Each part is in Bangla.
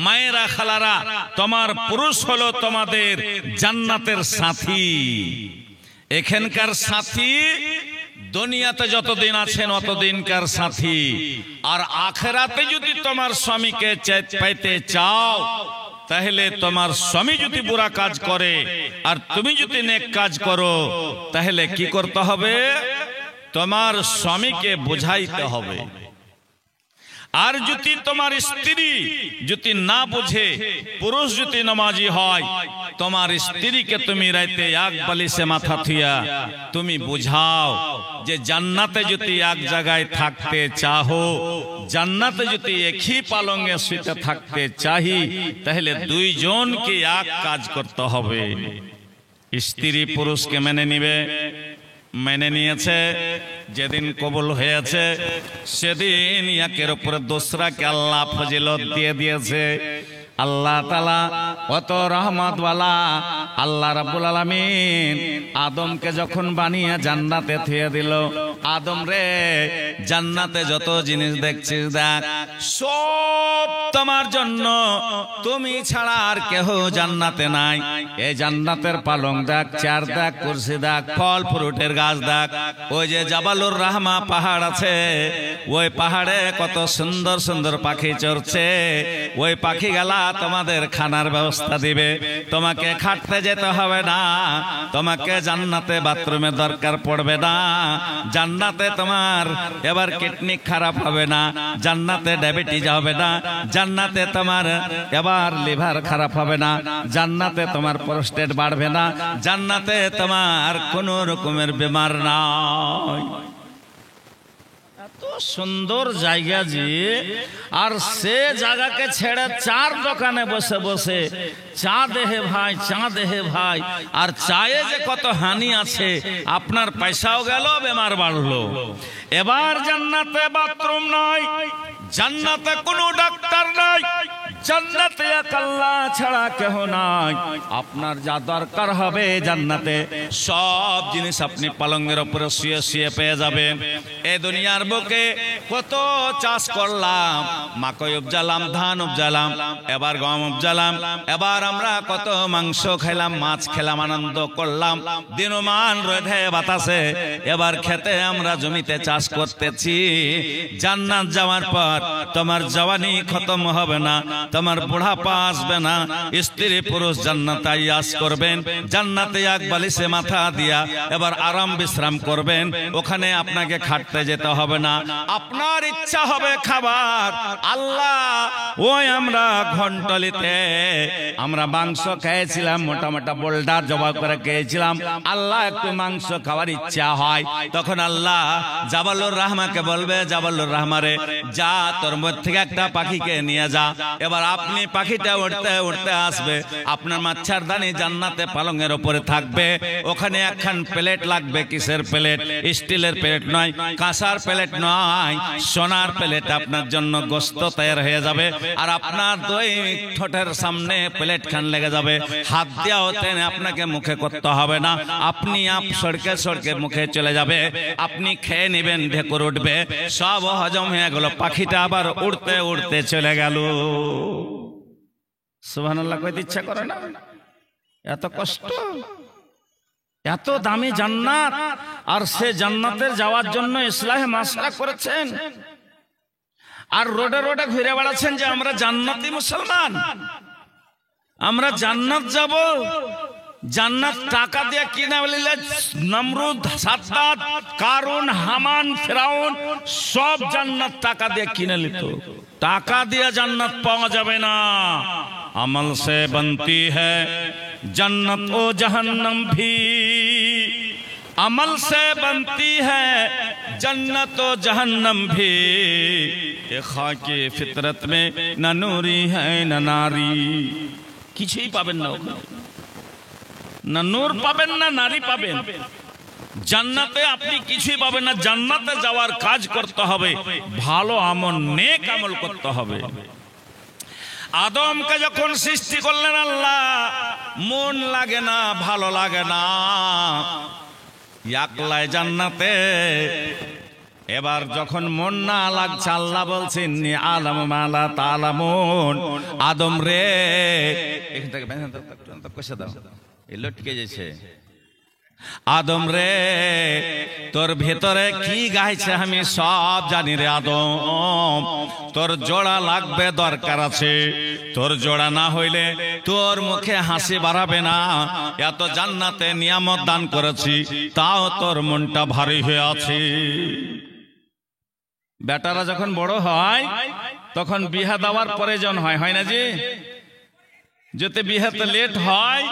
মায়েরা খালারা, তোমার পুরুষ হলো তোমাদের জান্নাতের সাথী। এখানকার সাথী দুনিয়াতে যতদিন আছেন অতদিনকার সাথী, আর আখিরাতে যদি তোমার স্বামীকে পাইতে চাও, তাহলে তোমার স্বামী যদি বুরা কাজ করে আর তুমি যদি নেক কাজ করো, তাহলে কি করতে হবে? তোমার স্বামীকে বুঝাইতে হবে। আর যদি তোমার স্ত্রী যদি না বুঝে, পুরুষ যদি নামাজি হয়, তোমার স্ত্রীকে তুমি রাইতে এক বালিশে মাথা থুইয়া তুমি বুঝাও যে জান্নাতে যদি এক জায়গায় থাকতে চাহো, জান্নাতে যদি একই পালঙ্গে শুতে থাকতে চাহি, তাহলে দুইজনকে এক কাজ করতে হবে। স্ত্রী পুরুষকে মেনে নিবে, মেনে নিয়েছে, যেদিন কবুল হয়েছে সেদিন একের উপরে দোসরাকে আল্লাহ ফজিলত দিয়ে দিয়েছে। আল্লাহ তাআলা কত রহমতওয়ালা, আল্লাহ রাব্বুল আলামিন আদমকে যখন বানিয়ে জান্নাতে থুয়ে দিল, আদম রে জান্নাতে যত জিনিস দেখছিস দেখ, সব তোমার জন্য, তুমি ছাড়া আর কেহ জান্নাতে নাই। এই জান্নাতের পালং দেখ, চেয়ার দেখ, কুরসি দেখ, ফল ফ্রুটের গাছ দেখ, ওই যে জাবালুর রাহমা পাহাড় আছে, ওই পাহাড়ে কত সুন্দর সুন্দর পাখি চড়ছে। ওই পাখি গেলা তোমাদের খানার ব্যবস্থা দিবে, তোমাকে খাটতে যেতে হবে না, তোমাকে জান্নাতে বাথরুমে দরকার পড়বে না, জান্নাতে তোমার এবার কিডনি খারাপ হবে না, জান্নাতে ডায়াবেটিস হবে না, জান্নাতে তোমার এবার লিভার খারাপ হবে না, জান্নাতে তোমার প্রস্টেট বাড়বে না, জান্নাতে তোমার কোন রকমের বেমার নাই। এত সুন্দর জায়গা যে, আর সে জায়গাকে ছেড়ে চার দোকানে বসে বসে চা দেহে ভাই, চা দেহে ভাই, আর চায়ে যে কত হানি আছে, আপনার পয়সাও গেল, বেমার বাড়লো। এবার জান্নাতে বাথরুম নাই, জান্নাতে কোনো ডাক্তার নাই, জান্নাতে এক আল্লাহ ছাড়া কেহ নাই। আপনার যা দরকার হবে জান্নাতে সব জিনিস আপনি পালঙ্গের উপরে শুয়ে শুয়ে পেয়ে যাবেন। এই দুনিয়ার বুকে কত চাষ করলাম, মাকই উপজালাম, ধান উপজালাম, এবার গম উপজালাম, এবার আমরা কত মাংস খেলাম, মাছ খেলাম, আনন্দ করলাম, দিনমান রোদে বাতাসে, এবার খেতে আমরা জমিতে চাষ করতেছি। জান্নাত যাওয়ার পর তোমার জওয়ানি খতম হবে না, তোমার বুড়াপা আসবে না, স্ত্রী পুরুষ জান্নাতে আয়াস করবেন, জান্নাতে এক বালিশে মাথা দিয়া এবার আরাম বিশ্রাম করবেন, ওখানে আপনাকে খাটতে যেতে হবে না, আপনার ইচ্ছা হবে খাবার। আল্লাহ ওই আমরা ঘন্টলিতে আমরা মাংস খেয়েছিলাম, মোটা মোটা বোল্ডার জবাই করে খেয়েছিলাম, আল্লাহ একটু মাংস খাওয়ার ইচ্ছা হয়, তখন আল্লাহ জাবালুর রাহমাকে বলবে, জাবালুর রাহমারে যা তোর মধ্যে থেকে একটা পাখিকে নিয়ে যা। এবার আপনি পাখিটা উড়তে উড়তে আসবে, আপনার মাচ্ছারদানি জান্নাতে পালঙ্গের উপরে থাকবে, ওখানে একখান প্লেট লাগবে। কিসের প্লেট? স্টিলের প্লেট নয়, কাঁসার প্লেট নয়, সোনার প্লেট আপনার জন্য গোস্ত তৈরি হয়ে যাবে, আর আপনার দুই ঠোঁটের সামনে প্লেট খান লেগে যাবে, হাত দিয়া হতে আপনাকে মুখে করতে হবে না, আপনি আপ সড়কে সড়কে মুখে চলে যাবে, আপনি খেয়ে নেবেন, ঢেকুর উঠবে, সব হজম হয়ে গেল, পাখিটা আবার উড়তে উড়তে চলে গেল। সুবহানাল্লাহ কইতে ইচ্ছা করে না? এত কষ্ট, এত দামি জান্নাত, আর সে জান্নাতের যাওয়ার জন্য ইসলাহে মাসলা করেছেন, আর রোডে রোডে ঘুরে বেড়াচ্ছেন যে আমরা জান্নাতি মুসলমান, আমরা জান্নাত যাব। জান্নাত টাকা দিয়ে কিনা বলিলে নমরুদ, সাদ্দাত, কারুন, হামান, ফিরাউন সব জান্নাত টাকা দিয়ে কিনে নিত। টাকা দিয়ে জান্নাত পাওয়া যাবে না, আমল সে बनती है जन्नत ও जहन्नम भी, अमल से बनती है जन्नत ও जहन्नम भी, ये खाकी फितरत में न नूरी है न नारी। কিছুই পাবেন না, না নূর পাবেন না নারী পাবেন, জান্নাতে আপনি কিছুই পাবেন না। জান্নাতে যাওয়ার কাজ করতে হবে, ভালো আমল, নেক আমল করতে হবে। আদমকে যখন সৃষ্টি করলেন আল্লাহ, মন লাগে না, ভালো লাগে না, একলাই জান্নাতে এবার যখন মন না লাগছে আল্লাহ বলছেন আলাম মালা তালামুন, আদম রে এখান থেকে কষে দাও, এই লটকে যাচ্ছে, আদম রে তোর ভেতরে কি গাইছে আমি সব জানি রে আদম, তোর জোড়া লাগবে, দরকার আছে, তোর জোড়া না হইলে তোর মুখে হাসি বাড়াবে না, এত জান্নাতে নিয়ামত দান করেছি তাও তোর মনটা ভারী হয়ে আছে। বেটারা যখন বড় হয় তখন বিহা দেওয়ার প্রয়োজন হয়, হয় না জি? যেতে বিহাতে লেট হয়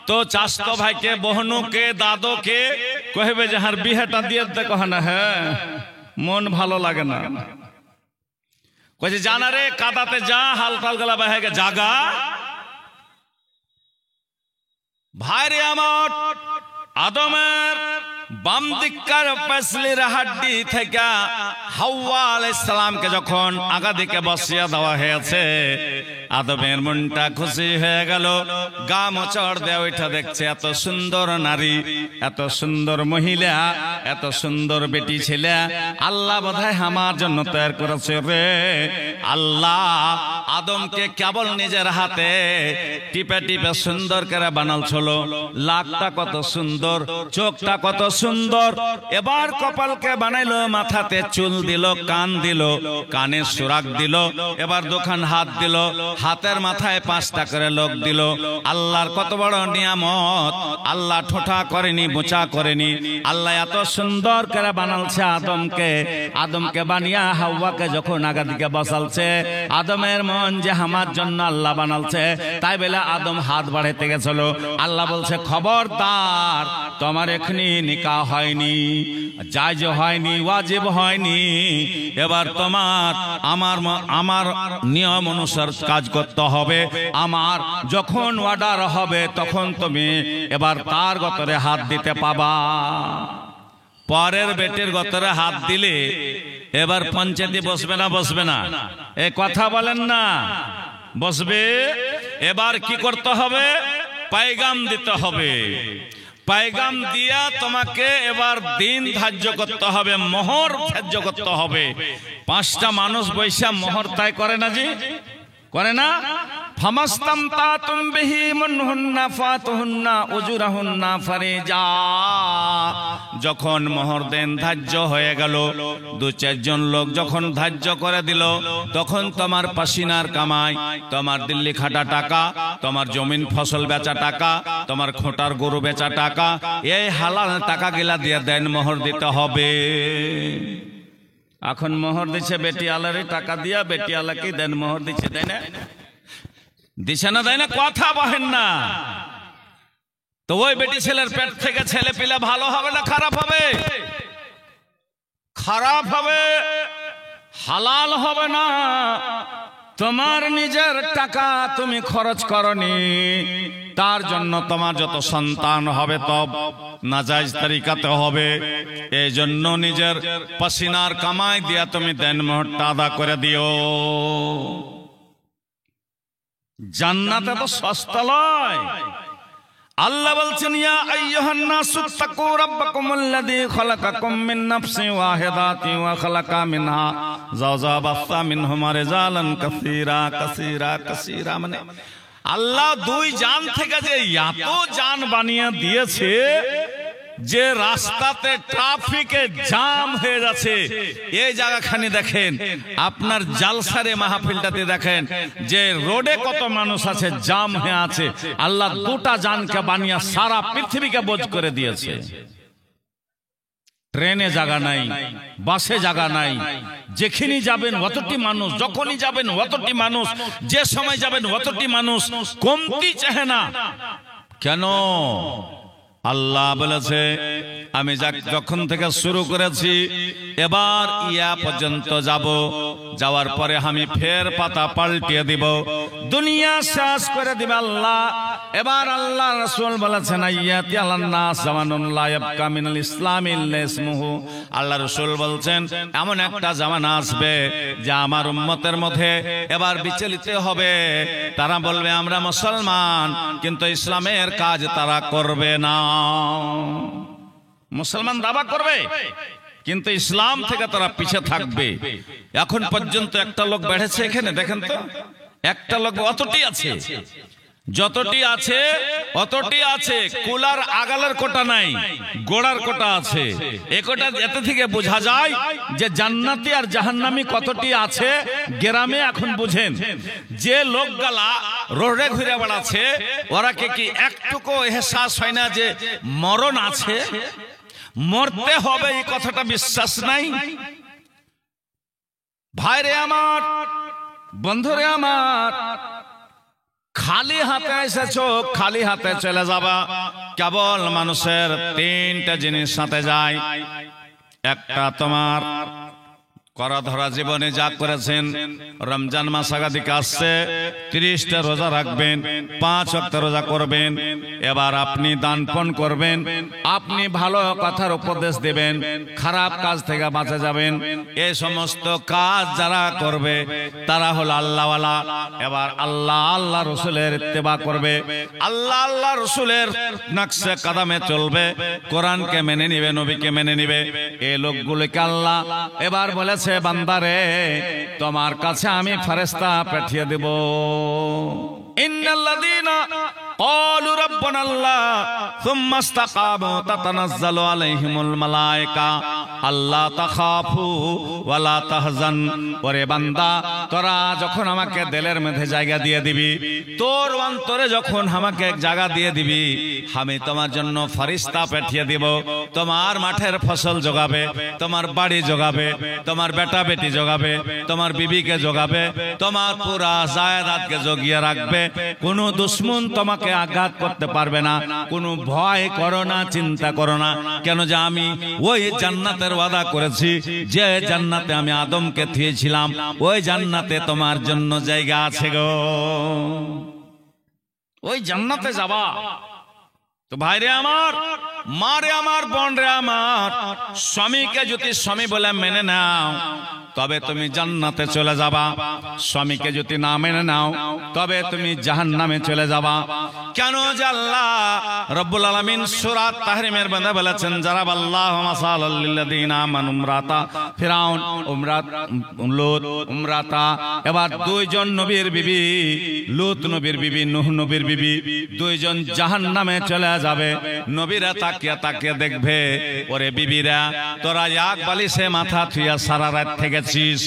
তো চাস্তো ভাইকে, বহনুকে, দাদুকে কহবে যে হার বিহাটা দিয়ে দেখো না, হ্যাঁ মন ভালো লাগে না, কইছে জানা রে কাদাতে যা, হাল ফাল গলা বাহে জাগা। ভাইরে আমার, আদমের বাম দিককার পেছলির হাড্ডি থেকে হাওয়া আলাইহিস সালামকে যখন আগা দিকে বসিয়ে দেওয়া হয়েছে, আদমের মনটা খুশি হয়ে গেল, গা মোচড় দেয়া ওইটা দেখছে এত সুন্দর নারী, এত সুন্দর মহিলা, এত সুন্দর বেটি ছেলে আল্লাহ বোধহয় আমার জন্য তৈরি করেছে রে। আল্লাহ আদমকে কেবল নিজের হাতে টিপে টিপে সুন্দর করে বানালছিল, লাকটা কত সুন্দর, চোখটা কত সুন্দর, এবার কপালকে বানাইলো, মাথাতে চুল দিল, কান দিল, কানে সুরাগ দিল, এবার দোকান হাত দিল, হাতের মাথায় 5টা করে লোক দিল। আল্লাহর কত বড় নিয়ামত, আল্লাহ ঠোঁটা করেনি, বোচা করেনি, আল্লাহ এত সুন্দর করে বানালছে আদমকে। আদমকে বানিয়া হাওয়াকে যখন আগা দিকে বসালছে, আদমের মন যে আমার জন্য আল্লাহ বানালছে, তাই বলে আদম হাত বাড়াইতে গেছিল। আল্লাহ বলছে খবরদার, তোমার এখনি নিকাহ হয়নি, জায়েজ হয়নি, ওয়াজিব হয়নি, এবার তোমার আমার নিয়ম অনুসার কাজ করতে হবে। আমার যখন অর্ডার হবে তখন তুমি এবার তার গতরে হাত দিতে পাবা। পরের বেটির গতরে হাত দিলে এবার পঞ্চায়েতে বসবে না, বসবে না? এ কথা বলেন না, বসবে। এবার কি করতে হবে? পায়গাম দিতে হবে। পায়গাম দিয়া তোমাকে এবার দিন ধার্য করতে হবে, মোহর ধার্য করতে হবে। 5টা মানুষ বৈশা মোহর তাই করে না জি? করে না? ফামাস্তামতাতুম বিহি মুনহুন্না ফাতুহুন্না উজুরাহুন্না ফারিজা। যখন মোহর দেন ধার্য হয়ে গেল, 2-4 জন লোক যখন ধার্য করে দিল, তখন তোমার পাসিনার কামাই, তোমার দিল্লি খাটা টাকা, তোমার জমিন ফসল বেচা টাকা, তোমার খোঁটার গরু বেচা টাকা, এই হালাল টাকা গিলা দিয়ে দেন মোহর দিতে হবে। এখন মোহর দিচ্ছে বেটিয়ালারই টাকা দিয়া, বেটিয়ালাকে দেন মোহর দিচ্ছে, তাই না? দিছে না, তাই না? কথা বলেন না। তো ওই বেটি ছেলের পেট থেকে ছেলে পিলে ভালো হবে না খারাপ হবে? খারাপ হবে, হালাল হবে না। তোমার নিজের টাকা তুমি খরচ করনি, তার জন্য তোমার যত সন্তান হবে তব নাজায়েজ তরিকাতে হবে। এই জন্য নিজের পাসিনার কামাই দিয়া তুমি দেন মোহরটা আদা করে দিও। জান্নাতে তো সস্তা লয়। আল্লাহ বলছেন ইয়া আইয়ুহান নাসু তাকু রাব্বাকুমুল্লাযী খালাকাকুম মিন নাফসিন ওয়াহিদাতিন ওয়া খালাকা মিনহা যাওজা বাসা মিনহুমা রিজালান কাসীরা কাসীরা কাসীরা। মানে আল্লাহ 2 জান থেকে যে এত জান বানিয়ে দিয়েছে যে রাস্তাতে ট্রাফিকে জাম হয়ে যাচ্ছে। এই জায়গাখানি দেখেন, আপনার জালসারে মাহফিলটাতে দেখেন যে রোডে কত মানুষ আছে, জাম হয়ে আছে। আল্লাহ 2টা জানকে বানিয়ে সারা পৃথিবীকে বোঝ করে দিয়েছে। ট্রেনে জায়গা নাই, বাসে জায়গা নাই, যেখানে যাবেন অতটি মানুষ, যখনই যাবেন অতটি মানুষ, যে সময় যাবেন অতটি মানুষ, কমতি চাহে না। কেন? আল্লাহ বলেছে আমি যখন থেকে শুরু করেছি এবার ইয়া পর্যন্ত যাব, যাওয়ার পরে আমি ফের পাতা পাল্টিয়ে দিব, দুনিয়া শেষ করে দিবে আল্লাহ। এবার আল্লাহ রাসূল বলেছেন আয়াতি আলান নাস জামানুন লা ইয়াবকা মিনাল ইসলামি ইল্লা ইসমুহু। আল্লাহ রাসূল বলছেন এমন একটা জামানা আসবে যে আমার উম্মতের মধ্যে এবার বিচলিত হবে। তারা বলবে আমরা মুসলমান, কিন্তু ইসলামের কাজ তারা করবে না। মুসলমান দাবা করবে কিন্তু ইসলাম থেকে তারা পিছে থাকবে। এখন পর্যন্ত একটা লোক বেড়েছে এখানে, দেখেন তো, একটা লোক অতটি আছে, যতটি আছে অতটি আছে, কুলার আগালের কোটা নাই, গোড়ার কোটা আছে। এ কোটা এতে থেকে বোঝা যায় যে জান্নাতি আর জাহান্নামী কতটি আছে গ্রামে। এখন বুঝেন, যে লোকগুলা রোডে ঘুরে বেড়াচ্ছে ওরা কি একটুকু এহসাস হয় না যে মরণ আছে, মরতে হবে, এই কথাটা বিশ্বাস নাই? ভাইরে আমার, বন্ধুরে আমার, খালি হাতে এসেছো, খালি হাতে চলে যাবা। কেবল মানুষের তিনটা জিনিস সাথে যায়। একটা তোমার করা ধরা জীবনে যা করেছেন, রমজান মাস আগাদিকে আসছে, 30টা রোজা রাখবেন, 5 ওয়াক্ত রোজা করবেন। এবার আপনি দান পণ করবেন, আপনি ভালো কথার উপদেশ দেবেন, খারাপ কাজ থেকে বাঁচে যাবেন। এই সমস্ত কাজ যারা করবে তারা হলো আল্লাহওয়ালা। এবার আল্লাহ আল্লাহ রসুলের ইত্তেবা করবে, আল্লাহ আল্লাহ রসুলের নকশে কদমে চলবে, কোরআনকে মেনে নিবে, নবীকে মেনে নিবে। এই লোকগুলোকে আল্লাহ এবার বলেছে, বান্দারে তোমার কাছে আমি ফেরেশতা পাঠিয়ে দেব। ইন্নাল্লাযীনা ক্বালু রাব্বানাল্লাহ সুম্মা ইসতাকামু তাতানাজ্জালু আলাইহিমুল মালায়েকা আল্লা তাখাফু ওয়া লা তাহজান। ওরে বান্দা, তোরা যখন আমাকে দিলের মধ্যে জায়গা দিয়ে দিবি, তোর অন্তরে যখন আমাকে এক জায়গা দিয়ে দিবি, আমি তোমার জন্য ফেরেশতা পাঠিয়ে দিব। তোমার মাঠের ফসল জোগাবে, তোমার বাড়ি জোগাবে, তোমার বেটা বেটি জোগাবে, তোমার বিবিকে জোগাবে, তোমার পুরা জায়দাতকে জগিয়ে রাখবে। কোনো দুশমন তোমাকে আঘাত করতে পারবে না। কোনো ভয় করো না, চিন্তা করো না। কেন যে আমি ওই জান্নাতের ওয়াদা করেছি, যে জান্নাতে আমি আদমকে দিয়েছিলাম, ওই জান্নাতে তোমার জন্য জায়গা আছে গো, ওই জান্নাতে যাবা। তো ভাইরে আমার, মারে আমার, বোন রে আমার, স্বামীকে যদি স্বামী বলে মেনে নাও তবে তুমি জান্নাতে চলে যাবা। স্বামীকে যদি না মেনে নাও তবে তুমি জাহান্নামে চলে যাবা। কেন যে আল্লাহ রব্বুল আলামিন সূরা তাহরিমের মধ্যে বলেছেন, জারাবাল্লাহু মাসালাল লিল্লাযিনা আমানু ইমরাতা ফিরাউন লূত ইমরাতা। এবার দুইজন নবীর বিবি, লূত নবীর বিবি, নূহ নবীর বিবি, দুইজন জাহান্নামে চলে যাবে। নবীরা তাকিয়ে তাকিয়ে দেখবে, ওরে বিবিরা, তোরা এক বালিশে মাথা থুইয়া সারা রাত থেকেছিস,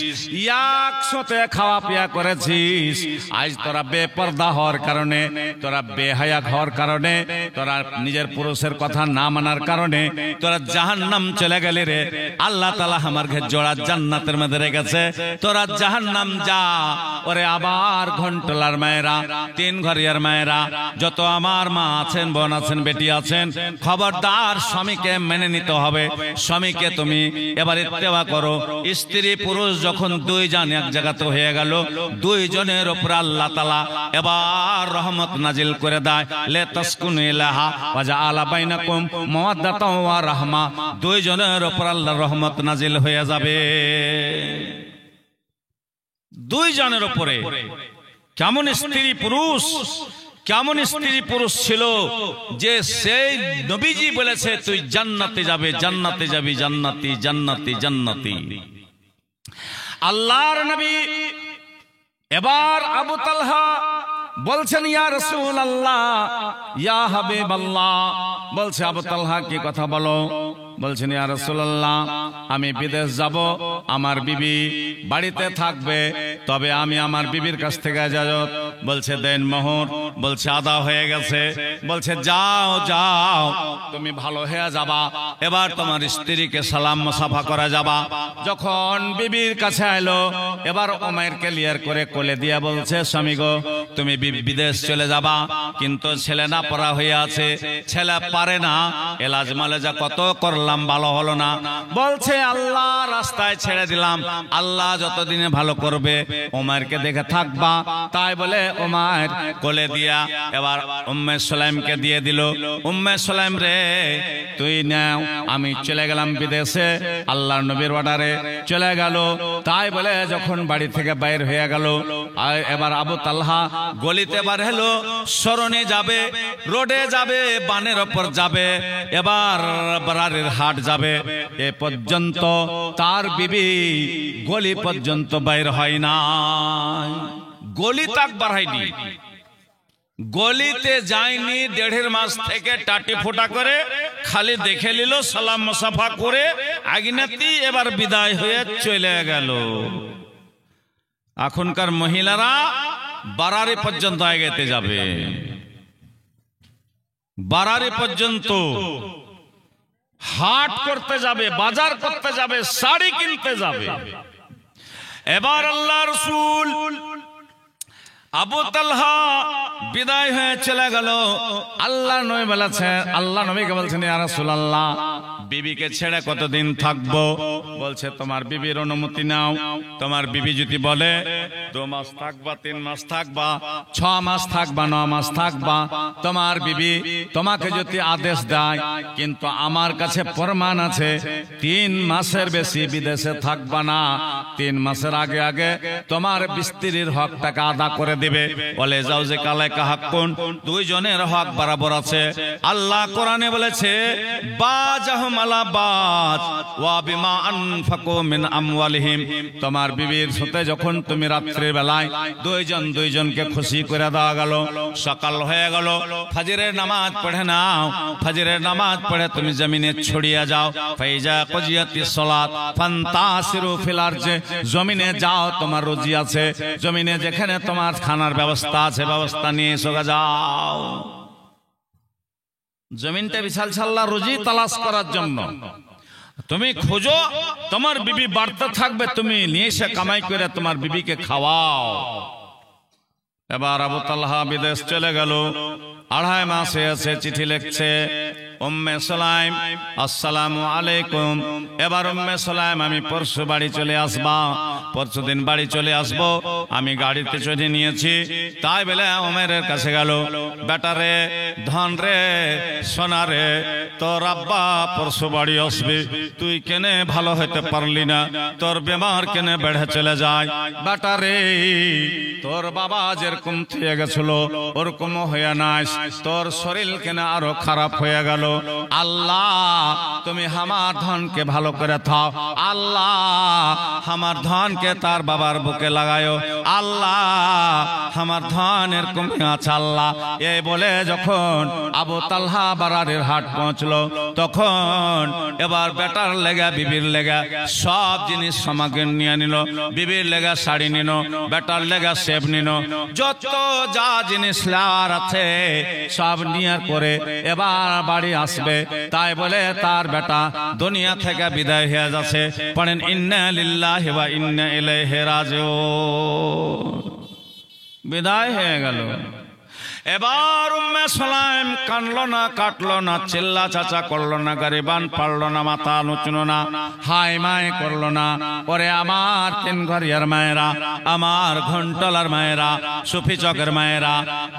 একসাথে খাওয়া পিয়া করেছিস, আজ তোরা বেপরদা হওয়ার কারণে, তোরা বেহায়া হওয়ার কারণে, তোরা নিজের পুরুষের কথা না মানার কারণে তোরা জাহান্নাম চলে গেলি রে। আল্লাহ তাআলা আমার ঘরে জোড়া জান্নাতের মধ্যে রেখেছে, তোরা জাহান্নাম যা। ওরে আবার ঘন্টলার মায়েরা, 3 ঘরিয়ার মায়েরা, যত আমার মা আছেন, বোন আছেন, বেটি আছেন, খবরদার স্বামীকে মেনে নিতে হবে। স্বামীকে তুমি এবার ইত্তেবা করো। স্ত্রী পুরুষ যখন 2 জন এক জায়গাতে হয়ে গেল, 2 জনের উপর আল্লাহ তাআলা এবার রহমত নাজিল করে দেয়। লে তাসকুনু ইলাহা ওয়া জাআলা বাইনাকুম মাওয়াদ্দাতাও ওয়া রাহমা। 2 জনের উপর আল্লাহর রহমত নাজিল হয়ে যাবে, 2 জনের উপরে। কেমন স্ত্রী পুরুষ, কেমন স্ত্রী পুরুষ ছিল যে সেই নবীজি বলেছে তুই জান্নাতে যাবে, জান্নাতে যাবি, জান্নাতি জান্নাতি জান্নাতি। আল্লাহর নবী এবার আবু তালহা বলছেন, ইয়া রাসূলুল্লাহ, ইয়া হাবিবাল্লাহ। বলছে, আবু তালহা কি কথা বলো? বলছেন, ইয়া রাসূলুল্লাহ, আমি বিদেশ যাব, আমার বিবি বাড়িতে থাকবে, তবে আমি আমার বিবির কাছ থেকে ইজাজত। বলছে, দেন মোহর। বলছে, আদা হয়ে গেছে। বলছে, যাও যাও, তুমি ভালো হয়ে যাবা, এবার তোমার স্ত্রীকে সালাম মুসাফা করা যাবা। যখন বিবির কাছে এলো, এবার ওমাইর ক্লিয়ার করে কোলে দিয়া বলছে, স্বামী গো, তুমি বিদেশ চলে যাবা, কিন্তু ছেলে না পড়া হয়ে আছে, ছেলে পারে না, এলাজ মালেজা কত করলাম, ভালো হলো না। বলছে, আল্লাহ রাস্তায় ছেড়ে দিলাম, আল্লাহ যতদিনে ভালো করবে ওমারকে দেখে থাকবা। তাই বলে উমার কোলে দিয়া এবার উম্মে সুলাইমকে দিয়ে দিল। উম্মে সুলাইম রে তুই নাও, আমি চলে গেলাম বিদেশে, আল্লাহর নবীর অর্ডারে চলে গেল। তাই বলে যখন বাড়ি থেকে বাইর হয়ে গেল, এবার আবু তালহা গলিতে বার হলো, সরণে যাবে, রোডে যাবে, বানের ওপর যাবে, এবার বাড়ির হাট যাবে। এ পর্যন্ত তার বিবি গলি পর্যন্ত বাইর হয় না, গলি তাক বাড়ায়নি, গলিতে যায়নি। 1.5 মাস থেকে টাটি ফোটা করে খালি দেখে নিল, সালাম মুসাফা করে আগিনাতি এবার বিদায় হয়ে চলে গেল। এখনকার মহিলারা বারারি পর্যন্ত আগাতে যাবে, বারারি পর্যন্ত হাট করতে যাবে, বাজার করতে যাবে, শাড়ি কিনতে যাবে। এবার আল্লাহ রাসূল আবু তালহা বিদায় হয়ে চলে গেল। আল্লাহ নবী বলেছেন, আল্লাহ নবীকে বলছেন, ইয়া রাসূলুল্লাহ বিবিকে ছেড়ে কতদিন থাকবো? বলছে তোমার বিবির অনুমতি নাও। তোমার বিবি যদি বলে 2 মাস থাকবা, 3 মাস থাকবা, 6 মাস থাকবা, 9 মাস থাকবা, তোমার বিবি তোমাকে যদি আদেশ দেয়, কিন্তু আমার কাছে প্রমাণ আছে 3 মাসের বেশি বিদেশে থাকবা না, 3 মাসের আগে আগে তোমার স্ত্রীর হকটাকে আদা করে দিবে। বলে যাও যে কালাইকা হাক্কুন, 2 জনের হক বরাবর আছে। আল্লাহ কোরআনে বলেছে বাজাহুম আলা বাজ ওয়া বিমা আনফাকু মিন আমওয়ালিহিম। তোমার বিবির সাথে যখন তুমি রাত্রির বেলায় 2 জন 2 জনকে খুশি করে দেওয়া গেল, সকাল হয়ে গেল, ফজরের নামাজ পড়ে নাও, ফজরের নামাজ পড়ে তুমি জমিনে ছড়িয়ে যাও। ফাইজা কুজিয়াতিস সালাত ফান্তাসিরু ফিল আরজি, জমিনে যাও, তোমার রুজি আছে, জমিনে যেখানে তোমার খানার ব্যবস্থা আছে ব্যবস্থা নিয়ে সোজা যাও। জমিনটা বিশাল ছাল্লা রুজি তালাশ করার জন্য তুমি খোঁজো, তোমার বিবি বাড়তে থাকবে, তুমি নিয়ে এসে কামাই করে তোমার বিবিকে খাওয়াও। এবার আবু তালহা বিদেশ চলে গেল, 2.5 মাস হয়েছে, চিঠি লিখছে, উম্মে সুলাইম আসসালামু আলাইকুম। এবার উম্মে সুলাইম আমি পরশু বাড়ি চলে আসবা, পরশু দিন বাড়ি চলে আসবো, আমি গাড়িতে চড়ে নিয়েছি। তাই বলে ওমরের কাছে গেল, বেটা রে, ধন রে, সোনা রে, তোর আব্বা পরশু বাড়ি আসবে, তুই কেনে ভালো হইতে পারলি না, তোর বেমার কেনে বেড়ে চলে যায়। বেটা রে, তোর বাবা যেরকম থেকে গেছিল ওরকম হয়ে নাই, তোর শরীর কেনে আরো খারাপ হয়ে গেল। আল্লাহ তুমি আমার ধনকে ভালো করে থাও, আল্লাহ আমার ধনকে তার বাবার বুকে লাগায়ো, আল্লাহ আমার ধনের কমে আছে আল্লাহ। এই বলে যখন আবু তালহা বারারের হাট পৌঁছলো, তখন এবার বেটার লেগা বিবির লেগা সব জিনিস সামগ্রী নিয়ে নিল। বিবির লেগা শাড়ি নিল, বেটার লেগা সেব নিল, যত যা জিনিস লার আছে সব নিয়ার করে এবার বাড়ি আসবে। তাই বলে তার বেটা দুনিয়া থেকে বিদায় হয়ে যাচ্ছে। পড়েন ইন্না লিল্লাহি ওয়া ইন্না ইলাইহি রাজিউন। বিদায় হয়ে গেল। এবার উম্মে সুলাইম কানলো না, কাটলো না, চিল্লা চাচা করলো না, গরিবান পারলো না, মাথা নুচলো না, হাই মাই করলো না। ওরে আমার 3 ঘরিয়ার মায়েরা, আমার ঘন্টলার মায়েরা, সুফি চকের মায়েরা,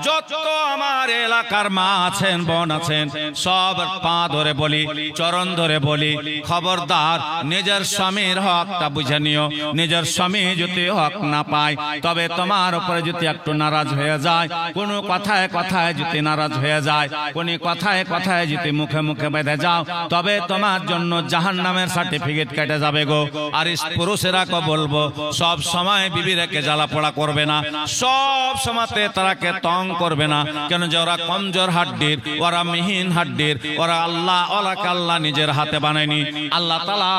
যত আমার এলাকার মা আছেন, বোন আছেন, সব পা ধরে বলি, চরণ ধরে বলি, খবরদার নিজের স্বামীর হকটা বুঝে নিও। নিজের স্বামী যদি হক না পায়, তবে তোমার উপরে যদি একটু নারাজ হয়ে যায়, কোনো কথায় কথায় যদি নারাজ হয়ে যায়, কোন কথায় কথায় যদি মুখে মুখে বেঁধে যাও, তবে তোমার জন্য জাহান্নামের সার্টিফিকেট কেটে যাবে গো। আর পুরুষেরা কে বলবো, সব সময় বিবি রেখে জ্বালা পোড়া করবে না, সব সময়তে তারাকে তং করবে না। কেন যে ওরা কমজোর হাড্ডির, ওরা মিহিন হাড্ডির, ওরা আল্লাহ ওলাকে আল্লাহ নিজের হাতে বানায়নি। আল্লাহ তাআলা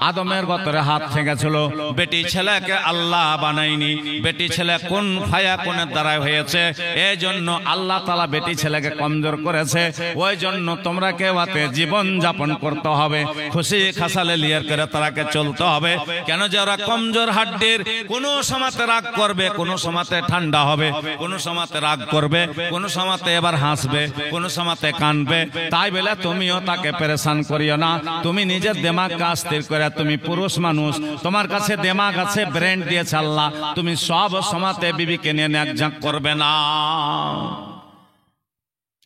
আদমের গতরে হাত থেকেছিল, বেটি ছেলেকে আল্লাহ বানায়নি। বেটি ছেলে কোন ফায়া কোনের দ্বারা হয়েছে, এই জন্য আল্লাহ তাআলা বেটি ছেলেকে কমজোর করেছে, ওই জন্য তোমরা কেওয়াতে জীবন যাপন করতে হবে, খুশি খাসালে লিয়ার করে তারাকে চলতে হবে। কেন যে ওরা কমজোর হাড্ডির, কোন সময়তে রাগ করবে, কোন সময়তে ঠান্ডা হবে, কোন সময়তে রাগ করবে, কোন সময়তে এবার হাসবে, কোন সময়তে কানবে। তাই বলে তুমিও তাকে পেরেশান করিও না। তুমি নিজের দিমাগকে স্থির করে, তুমি পুরুষ মানুষ, তোমার কাছে দিমাগ আছে, ব্রেন দিয়েছে আল্লাহ, তুমি সব সময়তে বিবিকে নিয়ে ন্যাকঝাক করবে না।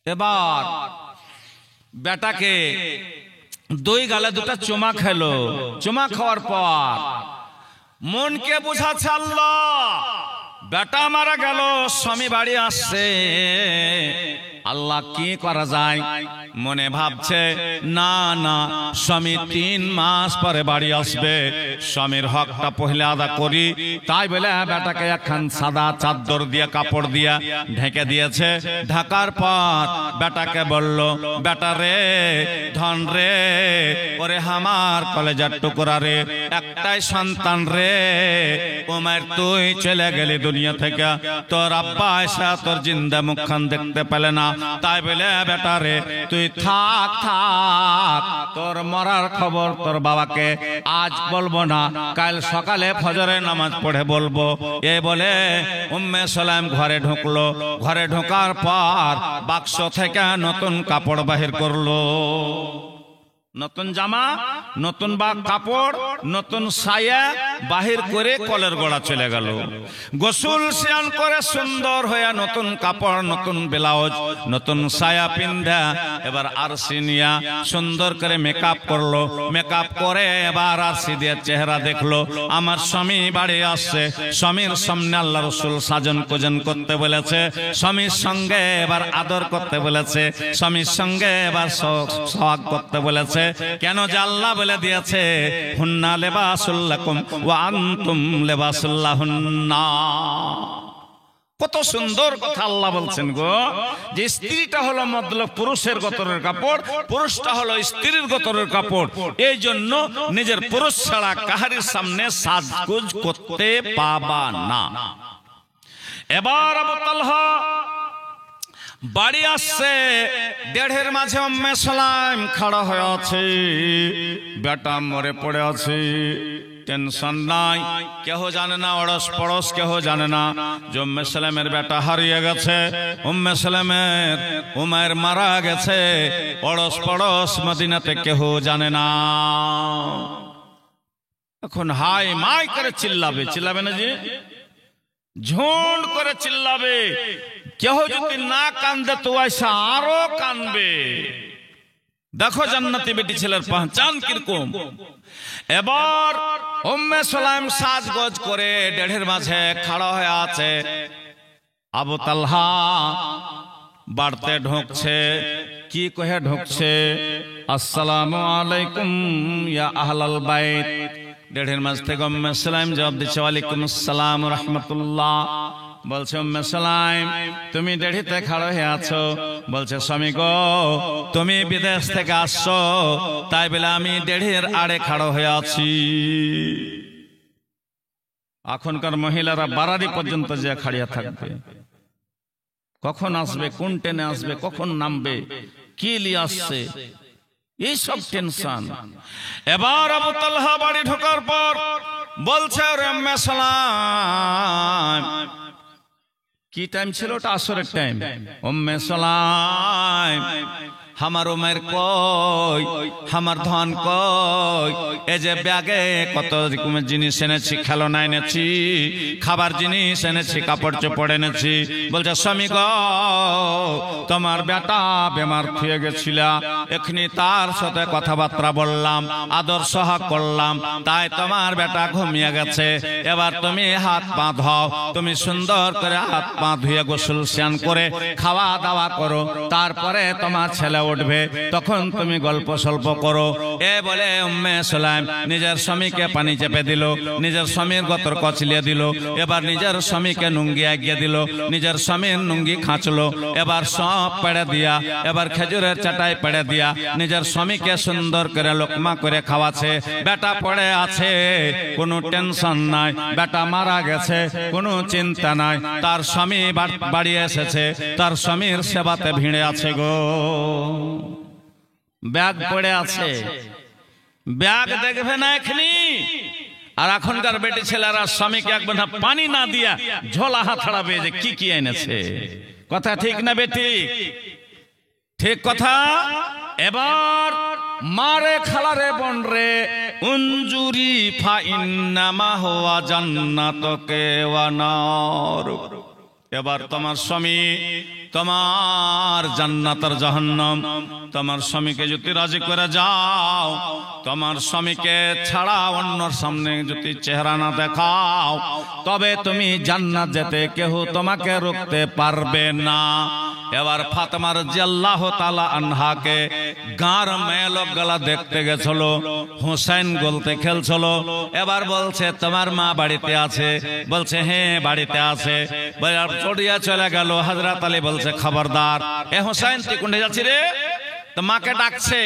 এবার বেটাকে দুই গালে দুটা চুমা খেলো, চুমা খাওয়ার পর মনকে বুঝাচ্ছে আল্লাহ, বেটা মারা গেল, স্বামী বাড়ি আসছে, আল্লাহ কি করা যায়? মনে ভাবছে না না, স্বামী 3 মাস পরে বাড়ি আসবে, স্বামীর হকটা পহলে আদা করি। তাই বলে বেটাকে একখান সাদা চাদর দিয়ে কাপড় দিয়া ঢেকে দিয়েছে। ঢাকার পর বেটাকে বলল, বেটা রে, ধন রে, ওরে আমার কলেজার টুকরা রে, একটাই সন্তান রে, ওমার তুই চলে গেলি দুনিয়া থেকে, তোর আব্বা এসে তোর জিন্দা মুখখান দেখতে পেলে না। তাই বলে বেটা রে, তুই থাক থাক, তোর মরার খবর তোর বাবাকে আজ বলবো না, কাল সকালে ফজরের নামাজ পড়ে বলবো। এই বলে উম্মে সালাম ঘরে ঢুকলো। ঘরে ঢোকার পর বাক্স থেকে নতুন কাপড় বাহির করলো, নতুন জামা, নতুন কাপড়, নতুন সায়া বাহির করে কলের গোড়া চলে গেল। গোসল স্নান করে সুন্দর হয়ে নতুন কাপড়, নতুন ব্লাউজ, নতুন সায়া পিন্ধা এবার আরশি নিয়া সুন্দর করে মেকআপ করলো। মেকআপ করে এবার আরশি দিয়ে চেহারা দেখলো, আমার স্বামী বাড়ি আসছে। স্বামীর সামনে আল্লাহ রসুল সাজন কোজন করতে বলেছে, স্বামীর সঙ্গে এবার আদর করতে বলেছে, স্বামীর সঙ্গে এবার সোহাগ করতে বলেছে। কেন যে আল্লাহ বলে দিয়েছে, হুন্না লিবাসুল লাকুম ওয়া আনতুম লিবাসুল লাহুন্না। কত সুন্দর কথা আল্লাহ বলছেন গো, যে স্ত্রীটা হলো মতলব পুরুষের গতরের কাপড়, পুরুষটা হলো স্ত্রীর গতরের কাপড়। এই জন্য নিজের পুরুষ ছাড়া কাহারির সামনে সাজগুজ করতে পাবা না। এবার আবু তালহা বাড়ি আসছে, দেড়ের মাঝে উম্মে সালাম খাড়া হয়ে আছে, বেটা মরে পড়ে আছে। টেনশন নাই, কেহ জানে না, অড়স পড়স কেহ জানে না যে উম্মে সালামের বেটা হারিয়ে গেছে, উম্মে সালামের উমায়ের মারা গেছে। অড়স পড়স মদিনাতে কেহ জানে না। এখন হাই মাই করে চিল্লাবে, চিল্লাবে না যে, ঝুঁড করে চিল্লাবে। কেহ যদি না কান্দে তো আয়সা আরো কানবে। দেখো জান্নাতি বেটি ছেলের পহচান কিরকম। এবার উম্মে সালাম সাজগোজ করে দেড়ের মাঝে খাড়া হয়ে আছে। আবু তালহা বাড়তে ঢুকছে, কি কহে ঢুকছে? আসসালামু আলাইকুম ইয়া আহলাল বাইত। দেড়ের মাঝ থেকে উম্মে সালাম জবাব দিচ্ছে, ওয়ালাইকুম আসসালাম রাহমাতুল্লাহ। বলছে উম্মে সালাম, তুমি দেড়িতে খাড়া হয়ে আছো। বলছে স্বামী গো, তুমি বিদেশ থেকে আসছো, তাই বলে আমি দেড়ের আড়ে খাড়া হয়ে আছি। এখনকার মহিলারা বারারি পর্যন্ত যে খাড়িয়া থাকবে, কখন আসবে, কোন ট্রেনে আসবে, কখন নামবে, কি লিয়ে আসছে, এইসব টেনশন। এবার আবু তালহা বাড়ি ঢোকার পর বলছে, উম্মে সালাম, কি টাইম ছিল ওটা? আসরের টাইম। উম্মে সালাম, আমার উমের কই, আমার ধন কই? এই যে ব্যাগে কত রকমের জিনিস এনেছি, খেলনা এনেছি, খাবার জিনিস এনেছি, কাপড় চোপড় এনেছি। বলছে স্বামী গো, তোমার বেটা বেমার হয়ে গেছিল, এখনি তার সাথে কথাবার্তা বললাম, আদর সহাগ করলাম, তাই তোমার বেটা ঘুমিয়ে গেছে। এবার তুমি হাত পা ধোও, তুমি সুন্দর করে হাত পা ধুয়ে গোসল স্নান করে খাওয়া দাওয়া করো, তারপরে তোমার ছেলে উঠবে, তখন তুমি গল্প স্বল্প করো। এ বলে উম্মে সুলাইম নিজের স্বামীকে পানি চেপে দিল, নিজের স্বামীর গতর কচলিয়ে দিল, এবার নিজের স্বামীকে নুঙ্গি এগিয়ে দিল, নিজের স্বামীর নুঙ্গি খাঁচলো, এবার সব পেড়ে দিয়া, এবার খেজুরের চাটাই পেড়ে দিয়া নিজের স্বামীকে সুন্দর করে লোকমা করে খাওয়াছে। বেটা পড়ে আছে, কোনো টেনশন নাই, বেটা মারা গেছে, কোনো চিন্তা নাই, তার স্বামী বাড়ি এসেছে, তার স্বামীর সেবাতে ভিড়ে আছে গো। ব্যাগ পড়ে আছে, ব্যাগ দেখবে না এখনি। আর এখনকার বেটি ছেলেরা স্বামীকে একবার পানি না দিয়া ঝোলা হাত ছাড়াবে যে কি কি এনেছে। কথা ঠিক না বেটি? ঠিক কথা। এবার মারে খালারে বোন রে উনজুরি ফা ইন্নামা হুয়া জান্নাতুকে ওয়া নার। এবার তোমার স্বামী তোমার জান্নাত আর জাহান্নাম, তোমার স্বামীকে যদি রাজি করে যাও, তোমার স্বামীকে ছাড়া অন্যর সামনে যদি চেহারা না দেখাও, তবে তুমি জান্নাত যেতে কেহ তোমাকে রুখতে পারবে না। এবার ফাতেমা রাদিয়াল্লাহু তাআলা আনহাকে গাঁর মেয়ে লোকগুলা দেখতে গেছিল, হোসেন গলতে খেলছিল। এবার বলছে তোমার মা বাড়িতে আছে? বলছে হ্যাঁ বাড়িতে আছে। চড়িয়া চলে গেল। হযরত আলী বলছে খবরদার, এ হোসেন তুই কোনটা যাচ্ছি রে? তো মাকে ডাকছে,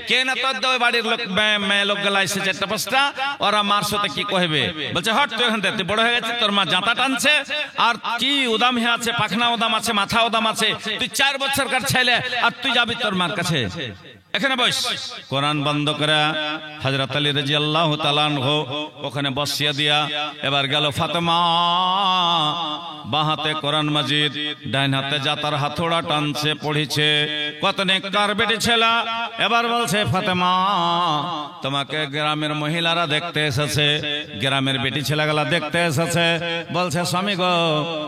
কে না তোর বাড়ির লোক মেয়ে লোক গেলা এসেছে একটা পাঁচটা, ওরা মার সাথে কি কহবে? বলছে হট তুই এখান থেকে, বড় হয়ে গেছে, তোর মা জাঁতা টানছে আর কি উদাম হয়ে আছে, পাখনা উদাম আছে, মাথা উদাম আছে, তুই 4 বছরকার ছেলে আর তুই যাবি তোর মার কাছে, এখানে বস। কোরআন বন্ধ করে হযরত আলী রাদিয়াল্লাহু তাআলা আনহু ওখানে বসিয়ে দিয়া এবার গেল ফাতেমা, বাঁ হাতে কোরআন মাজিদ, ডাইন হাতে জাতার হাতোড়া টানছে, পড়িছে। কত নেককার বেটি ছেলে। এবার বলছে ফাতেমা তোমাকে গ্রামের মহিলারা দেখতে এসেছে, গ্রামের বেটি ছেলেগুলা দেখতে এসেছে। বলছে স্বামী গো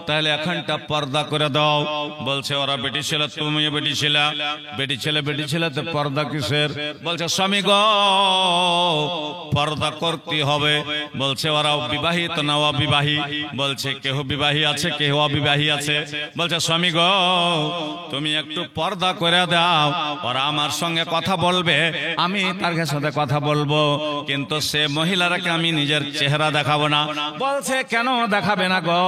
তাহলে এখানটা পর্দা করে দাও। বলছে ওরা বেটি ছেলে, তুমিও বেটি ছেলে, বেটি ছেলে তো পর্দা কিসের? বলছে স্বামী গো পর্দা করতে হবে। বলছে ওরা বিবাহিত না অবিবাহী? বলছে কেহ বিবাহী আছে, কেহ অবিবাহী আছে। বলছে স্বামী গো তুমি একটু পর্দা করে দাও, ওরা আমার সঙ্গে কথা বলবে, আমি তার সাথে কথা বলবো, কিন্তু সে মহিলারাকে আমি নিজের চেহারা দেখাবো না। বলছে কেন দেখাবে না গো?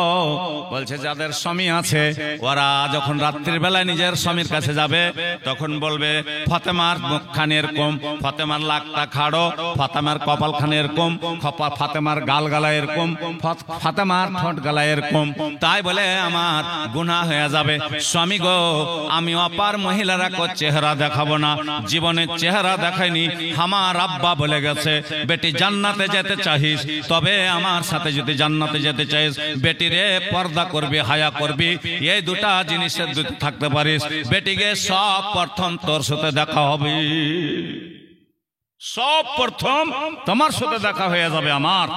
বলছে যাদের স্বামী আছে ওরা যখন রাত্রির বেলায় নিজের স্বামীর কাছে যাবে তখন বলবে ফাতেমার মুখখানি এরকম, ফাতেমার লাকটা খাড়ো, ফাতেমার কপালখানি এরকম, ফাতেমার গাল গালা এরকম, ফাতেমার ঠোঁট গালা এরকম, তাই বলে আমার গুনাহ হয়ে যাবে। স্বামী গো আমি অপার মহিলারা কো চেহারা দেখাবো না, জীবনের চেহারা দেখাইনি। আমার আব্বা বলে গেছে বেটি জান্নাতে যেতে চাহিস তবে আমার সাথে যদি জান্নাতে যেতে চাইস বেটিরে পর্দা করবি, হায়া করবি, এই দুটা জিনিসের যদি থাকতে পারিস বেটিকে সব প্রথম তোর সাথে দেখা হবে, সব প্রথম তোমার সাথে দেখা হয়ে যাবে আমার।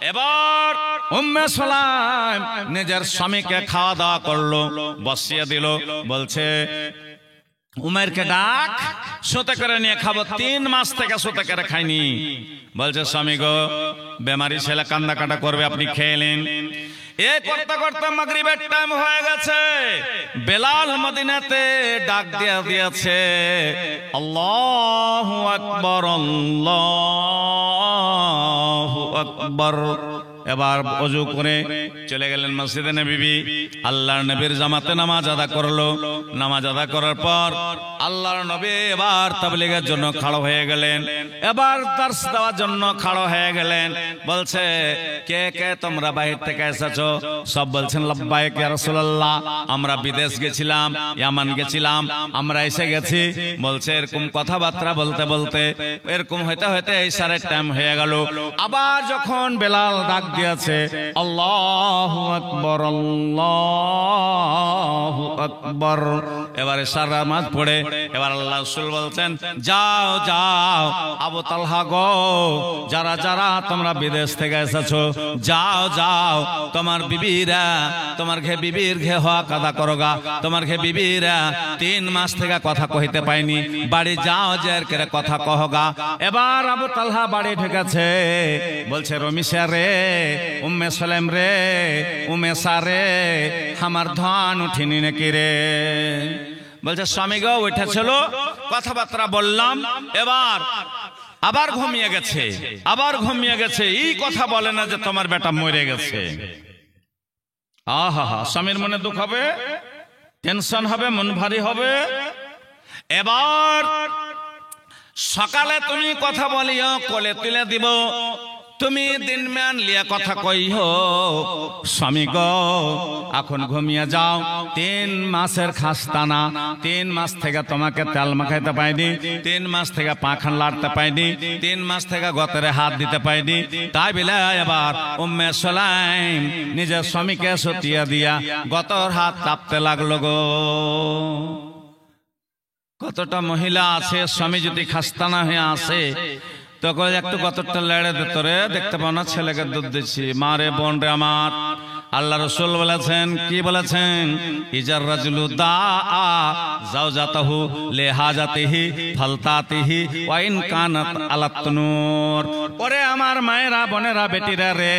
এবার উম্মে সুলাইম নিজের স্বামীকে খাওয়া দাওয়া করলো, বসিয়ে দিল। বলছে উমেরকে ডাক, সোতে করে নিয়ে খাবো। 3 মাস থেকে সোতে করে খাইনি। বলছে স্বামী গো বেমারি ছেলে কান্না কাটা করবে, আপনি খেলেন। এই করতে করতে মাগরিবের টাইম হয়ে গেছে। বেলাল মদিনাতে ডাক দিয়েছে আল্লাহু আকবার, আল্লাহু আকবার। এবার ওযু করে চলে গেলেন মসজিদে নববী। আল্লাহর নবীর জামাতে নামাজ আদা করলো। নামাজ আদা করার পর আল্লাহর নবী এবার তাবলীগের জন্য খাড়া হয়ে গেলেন, এবার দার্স দেওয়ার জন্য খাড়া হয়ে গেলেন। বলছে কে কে তোমরা বাহির থেকে এসেছো? সব বলছেন লাব্বাইক ইয়া রাসূলুল্লাহ, আমরা বিদেশ গেছিলাম, ইয়ামান গেছিলাম, আমরা এসে গেছি। বলছে এরকম কথাবার্তা বলতে বলতে এরকম হইতে হইতে ইশারের টাইম হয়ে গেল। আবার যখন বেলাল ডাক দিয়েছে আল্লাহু আকবার, আল্লাহু আকবার, এবারে ইশার নামাজ পড়ে এবার আল্লাহ রাসূল বলছেন যাও যাও আবু তালহা গো, যারা যারা তোমরা বিদেশ থেকে এসেছো যাও যাও, তোমার বিবিরা তোমার ঘে বিবির ঘে হওয়া কাদা করোগা, তোমার ঘে বিবিরা 3 মাস থেকে কথা কইতে পাইনি, বাড়ি যাও জের করে কথা কহগা। এবার আবু তালহা বাড়ি ঢুকেছে। বলছে রমিশা রে, উম্মে সুলাইম রে, উম্মে সারে, আমার ধান উঠিনি নাকি রে? বলছে স্বামী গো উঠেছিল, কথাবার্তা বললাম, এবার আবার ঘুমিয়ে গেছে, আবার ঘুমিয়ে গেছে। এই কথা বলে না যে তোমার বেটা মরে গেছে। আহা, স্বামীর মনে দুঃখ হবে, টেনশন হবে, মন ভারী হবে। এবার সকালে তুমি কথা বলিও, কোলে তুলে দিব, তুমি দিন ম্যান লিয়া কথা কইও, স্বামী গো এখন ঘুমিয়ে যাও। 3 মাসের খাস্তানা, 3 মাস থেকে তোমাকে তেল মাখাইতে পাইনি, 3 মাস থেকে পাখান লাড়তে পাইনি, 3 মাস থেকে গতরে হাত দিতে পাইনি। তাই বলে এবার উম্মে সুলাইম নিজের স্বামীকে সতিয়া দিয়া গতর হাত কাঁপতে লাগলো গো। কতটা মহিলা আছে স্বামী যদি খাস্তানা হয়ে আসে তখন একটু কতটা লেড়ে দিত রে, দেখতে পাও না ছেলেকে দুধ দিচ্ছি, মা রে বোন রে আমার। আল্লাহ রাসূল বলেছেন, কি বলেছেন? ইজার রাজুলু দাআ যাওজাতাহু লিহাজাতিহি ফালতাতিহি ওয়া ইন কানাত আলাতনুর। ওরে আমার মায়েরা, বোনেরা, বেটিরা রে,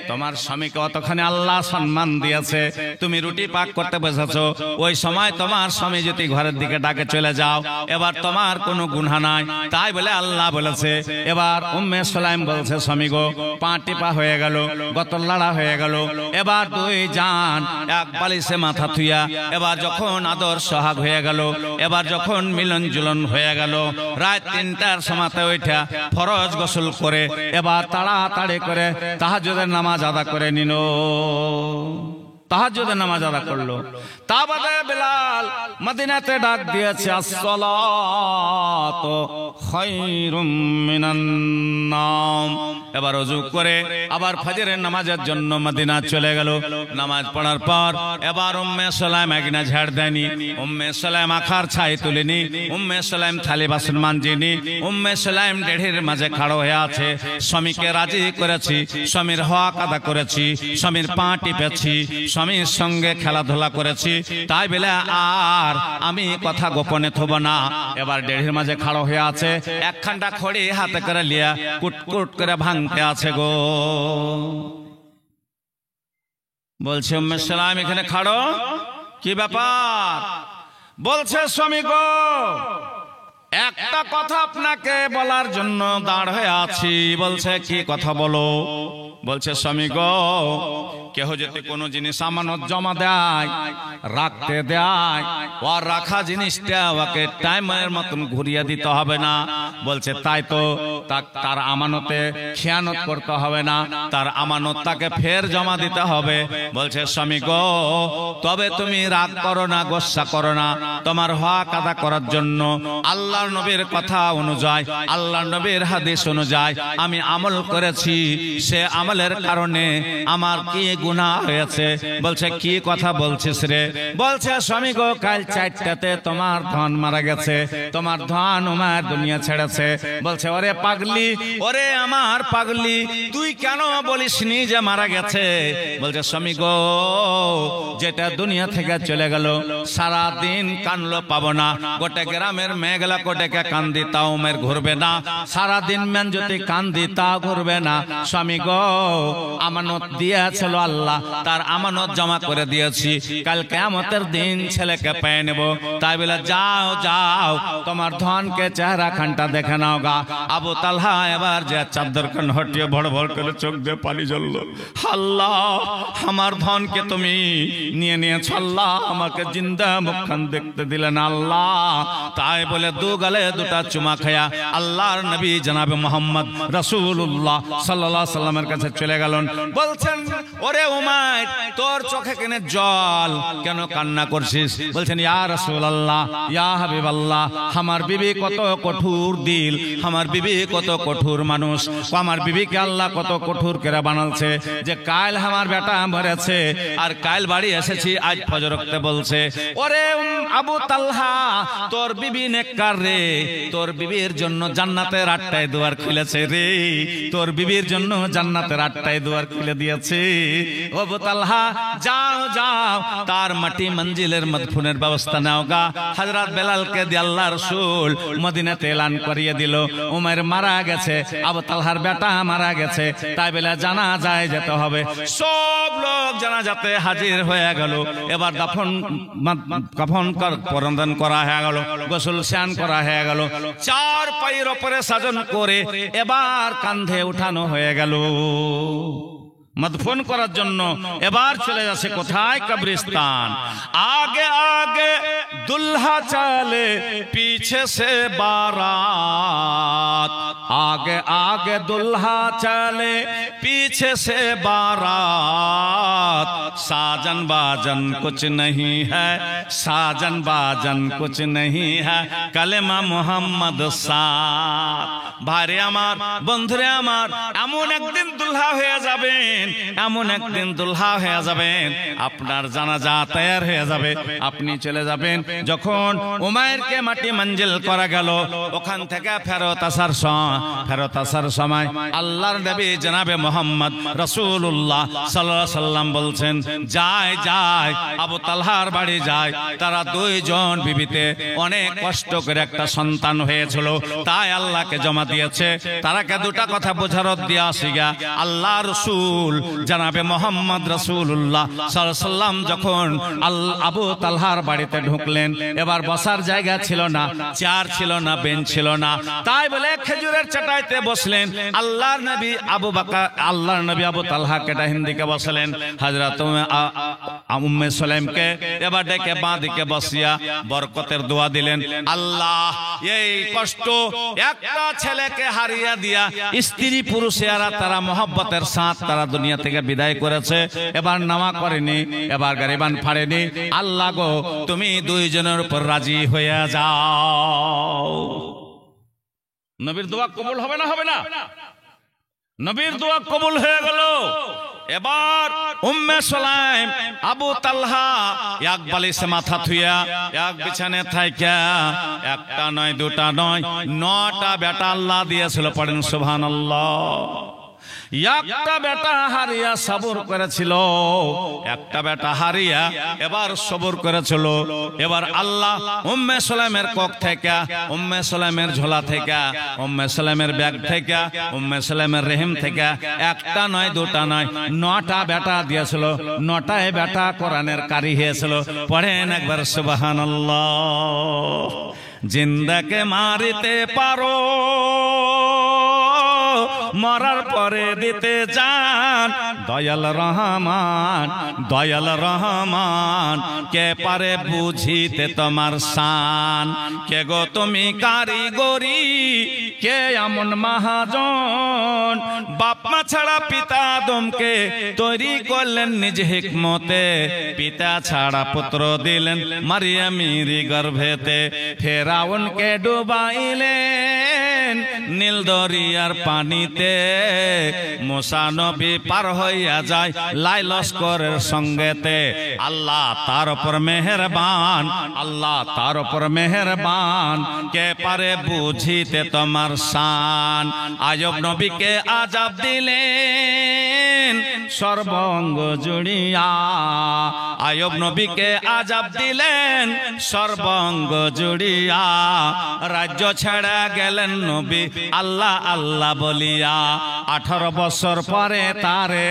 তোমার স্বামীকে অতখানি আল্লাহ সম্মান দিয়েছে, তুমি রুটি পাক করতে বসেছো, ওই সময় তোমার স্বামী যদি ঘরের দিকে ডাকে চলে যাও, এবার তোমার কোনো গুনাহ নাই। তাই বলে আল্লাহ বলেছে। এবার উম্মে সুলাইম বলছে, স্বামী গো পা টিপা হয়ে গেল, গতর লাড়া হয়ে গেল, এবার 2 জান এক বালিশে মাথা থুইয়া এবার যখন আদর সোহাগ হয়ে গেল, এবার যখন মিলন জুলন হয়ে গেল, রাত 3টার সময়তে ওইটা ফরজ গোসল করে এবার তাড়াতাড়ি করে তাহাজ্জুদের নামাজ আদা করে নিল, তাহাজ্জুদের নামাজ আদা করলো। তা বাদে বেলাল মদিনাতে ডাক দিয়েছে, আসসালাতু খায়রুম মিনান নাওম। এবার ওযু করে আবার ফজরের নামাজের জন্য মদিনা চলে গেল। নামাজ পড়ার পর এবার উম্মে সুলাইম একনা ঝাড় দেয়নি, উম্মে সুলাইম আখার ছাই তুলেনি, উম্মে সুলাইম থালি বাসন মানজেনি, উম্মে সুলাইম দেড়ের মাঝে খাড়ো হয়ে আছে। স্বামীকে রাজি করেছি, স্বামীর হক আদা করেছি, স্বামীর পা টিপেছি, স্বামীর সঙ্গে খেলাধুলা করেছি, তাই বলে আর আমি কথা গোপনে থব না। এবার দেড়ের মাঝে খাড়ো হয়ে আছে, একখানটা খড়ি হাতে করে লিয়া কুটকুট করে ভাঙতে আছে গো। বলছে উম্মে সুলাইম এখানে খাড়ো, কি ব্যাপার? বলছে, স্বামী গো একটা কথা আপনাকে বলার জন্য দাঁড় হয়ে আছি। বলছে, কি কথা বলো? বলছে, স্বামী গো কেহ যদি কোনো জিনিস আমানত জমা দেয়, রাখতে দেয়, আর রাখা জিনিসটা ওকে টাইমের মতন ঘুরিয়ে দিতে হবে না। বলছে, তাই তো তার আমানতে খেয়ানত করতে হবে না, তার আমানত তাকে ফের জমা দিতে হবে। বলছে, স্বামী গো তবে তুমি রাগ করো না, গোসা করো না, তোমার হক আদা করার জন্য আল্লাহর নবীর কথা অনুযায়ী, আল্লাহর নবীর হাদিস অনুযায়ী আমি আমল করেছি, সে আমলের কারণে আমার কি গুনাহ হয়েছে। বলছে, কি কথা বলছিস রে? বলছে, স্বামী গো কাল 4টাতে তোমার ধন মারা গেছে, তোমার ধন উমার দুনিয়া ছেড়েছে। বলছে, ওরে পাগলি, ওরে আমার পাগলি, তুই কেন বলিসনি যে মারা গেছে? বলছে, স্বামী গো যেটা দুনিয়া থেকে চলে গেল সারা দিন কানলো পাবো না, গোটা গ্রামের মেয়েগুলা কোটেকে কান্দি তাও মের ঘুরবে না, সারা দিন মেন যদি কান্দি তা ঘুরবে না। স্বামী গো আমানত দিয়েছিল আল্লাহ, তার আমানত জমা করে দিয়েছি, কাল কিয়ামতের দিন ছেলেকে পেয়ে নেব। তাই বলে যাও যাও তোমার ধনকে চেহারা খানটা দেখে নাও গা। আবু তালহা এবার যে চাদর খান হটিয়ে ভড় ভড় করে চোখ দিয়ে পানি জ্বলল। আল্লাহ আমার ধনকে তুমি নিয়ে নিয়েছ, আল্লাহ আমাকে জিন্দা মুখখান দেখতে দিলেন আল্লাহ। তাই বলে 2 গালে 2টা চুমা খায়া আল্লাহর নবী জনাবে মুহাম্মদ রাসূলুল্লাহ সাল্লাল্লাহু আলাইহি সাল্লামের কাছে চলে গেলেন। বলছেন, ওরে উমাইর তোর চোখে কেন জল, কেন কান্না করছিস? বলছেন, ইয়া রাসূলুল্লাহ, ইয়া হাবিবাল্লাহ, আমার বিবি কত কঠোর দিল, আমার বিবি কত কঠোর মানুষ, আমার বিবিকে আল্লাহ কত কঠোর করে বানালছে যে কাল আমার বেটা মরেছে আর কাল বাড়ি এসেছি আজ ফজর ওয়াক্তে বলছে, ওরে আবু তালহা তোর বিবি নেককার রে, তোর বিবির জন্য জান্নাতের 8টায় দুয়ার খুলেছে রে, তোর বিবির জন্য জান্নাতের আটটায় দুয়ার খুলে দিয়েছে। ও আবু তালহা যাও যাও, তার মাটি মঞ্জিলের মদফুনের ব্যবস্থা নাও গা। হযরত বেলালকে দিয়ে আল্লাহ রাসূল মদিনাতে এলান করিয়ে দিল, উমর মারা গেছে, আবু তালহার বেটা মারা গেছে, তাই বলে জানাজায় যেতে হবে। সব লোক জানাজাতে হাজির হয়ে গেল। এবার কাফন পরন্দন করা হয়ে গেল, গোসল স্নান করা হয়ে গেল, চার পায়ের উপরে সাজন করে এবার কাঁধে উঠানো হয়ে গেল মদফন করার জন্য। এবার চলে যাচ্ছে কোথায়? কবরস্থান। আগে আগে দুल्हा চলে পিছে সে বারাত, आगे आगे दुल्हा चले पीछे से बारात। साजन बाजन कुछ नहीं है, साजन बाजन कुछ नहीं है, कलेमा मोहम्मद साथ। भारे आमार बंधुरे आमार एमन एकदिन दुल्हा হয়ে যাবেন, এমন একদিন দুल्हा হয়ে যাবেন, আপনার জানাজা তৈরি হয়ে যাবে, আপনি চলে যাবেন। যখন উমাইরকে মাটি মঞ্জিল করা গেল, ওখান থেকে ফেরত আসার সময় আল্লাহর নবী জনাবে মুহাম্মদ রাসূলুল্লাহ সাল্লাল্লাহু আলাইহি সাল্লাম বলছেন, যায় যায় আবু তালহার বাড়ি যায়। তারা দুইজন বিবিতে অনেক কষ্ট করে একটা সন্তান হয়েছিল, তাই আল্লাহকে জমা দিয়েছে। তারাকে দুটা কথা বোঝারত দিয়ে আসিগা। আল্লাহ রাসূল জনাবে মুহাম্মদ রাসূলুল্লাহ সাল্লাল্লাহু আলাইহি সাল্লাম যখন আবু তালহার বাড়িতে ঢুকলেন, এবার বসার জায়গা ছিল না, চেয়ার ছিল না, বেঞ্চ ছিল না, তাই বলে খেজুরের চাটাইতে বসলেন। আল্লাহর নবী আবু তালহাকে ডাহিন্দিকে বসলেন, হযরত উম্মে সুলাইমকে এবার ডেকে বাঁ দিকে বসিয়া বরকতের দোয়া দিলেন। আল্লাহ এই কষ্ট একটা ছেলেকে হারিয়ে দিয়া স্ত্রী পুরুষেরা তারা মহব্বতের সাথ তারা দুনিয়া থেকে বিদায় করেছে, এবার নামা করেনি, এবার গারিবান ফাড়েনি। আল্লাহ গো তুমি দুইজনের উপর রাজি হয়ে যাও। নবীর দোয়া কবুল হবে না? হবে না? নবীর দোয়া কবুল হয়ে গেল। এবার উম্মে সুলাইম আবু তালহা এক বালিশে মাথা থুইয়া এক বিছানে থাইকা একটা নয় দুটা নয় 9টা বেটা আল্লাহ দিয়েছিল। পড়েন সুবহানাল্লাহ। একটা বেটা হারিয়া সবর করেছিল, একটা বেটা হারিয়া এবার সবর করেছিল। এবার আল্লাহ উম্মে সুলাইমের কক থেকে, উম্মে সুলাইমের ঝোলা থেকে, উম্মে সুলাইমের ব্যাগ থেকে, উম্মে সুলাইমের রেহিম থেকে একটা নয় দুটা নয় 9টা বেটা দিয়েছিল। 9টায় বেটা কোরআনের কারি হয়েছিল। পড়েন একবার সুবহানাল্লাহ। জিন্দাকে মারিতে পারো, মরার পরে দিতে চান, দয়াল রহমান, দয়াল রহমান কে পারে বুঝিতে তোমার শান। কে গো তুমি কারিগরি, কে এমন মহাজন, বাপ মা ছাড়া পিতা আদমকে তৈরি করলেন নিজ হিকমতে, পিতা ছাড়া পুত্র দিলেন মারিয়ামের গর্ভেতে, ফেরাউনকে ডুবাইলেন নীল দরিয়ার পানিতে, মুসা নবী পার হইয়া যায় লাই লস্করের সঙ্গেতে। আল্লাহ তার উপর মেহেরবান, আল্লাহ তার উপর মেহেরবান, কে পারে বুঝিতে তোমার শান। আয়ব নবীকে আযাব দিলেন সর্বঙ্গ জুড়িয়া, আয়ব নবীকে আযাব দিলেন সর্বঙ্গ জুড়িয়া, রাজ্য ছেড়ে গেলেন নবী আল্লাহ আল্লাহ বলিয়া। 18 বছর পরে তারে,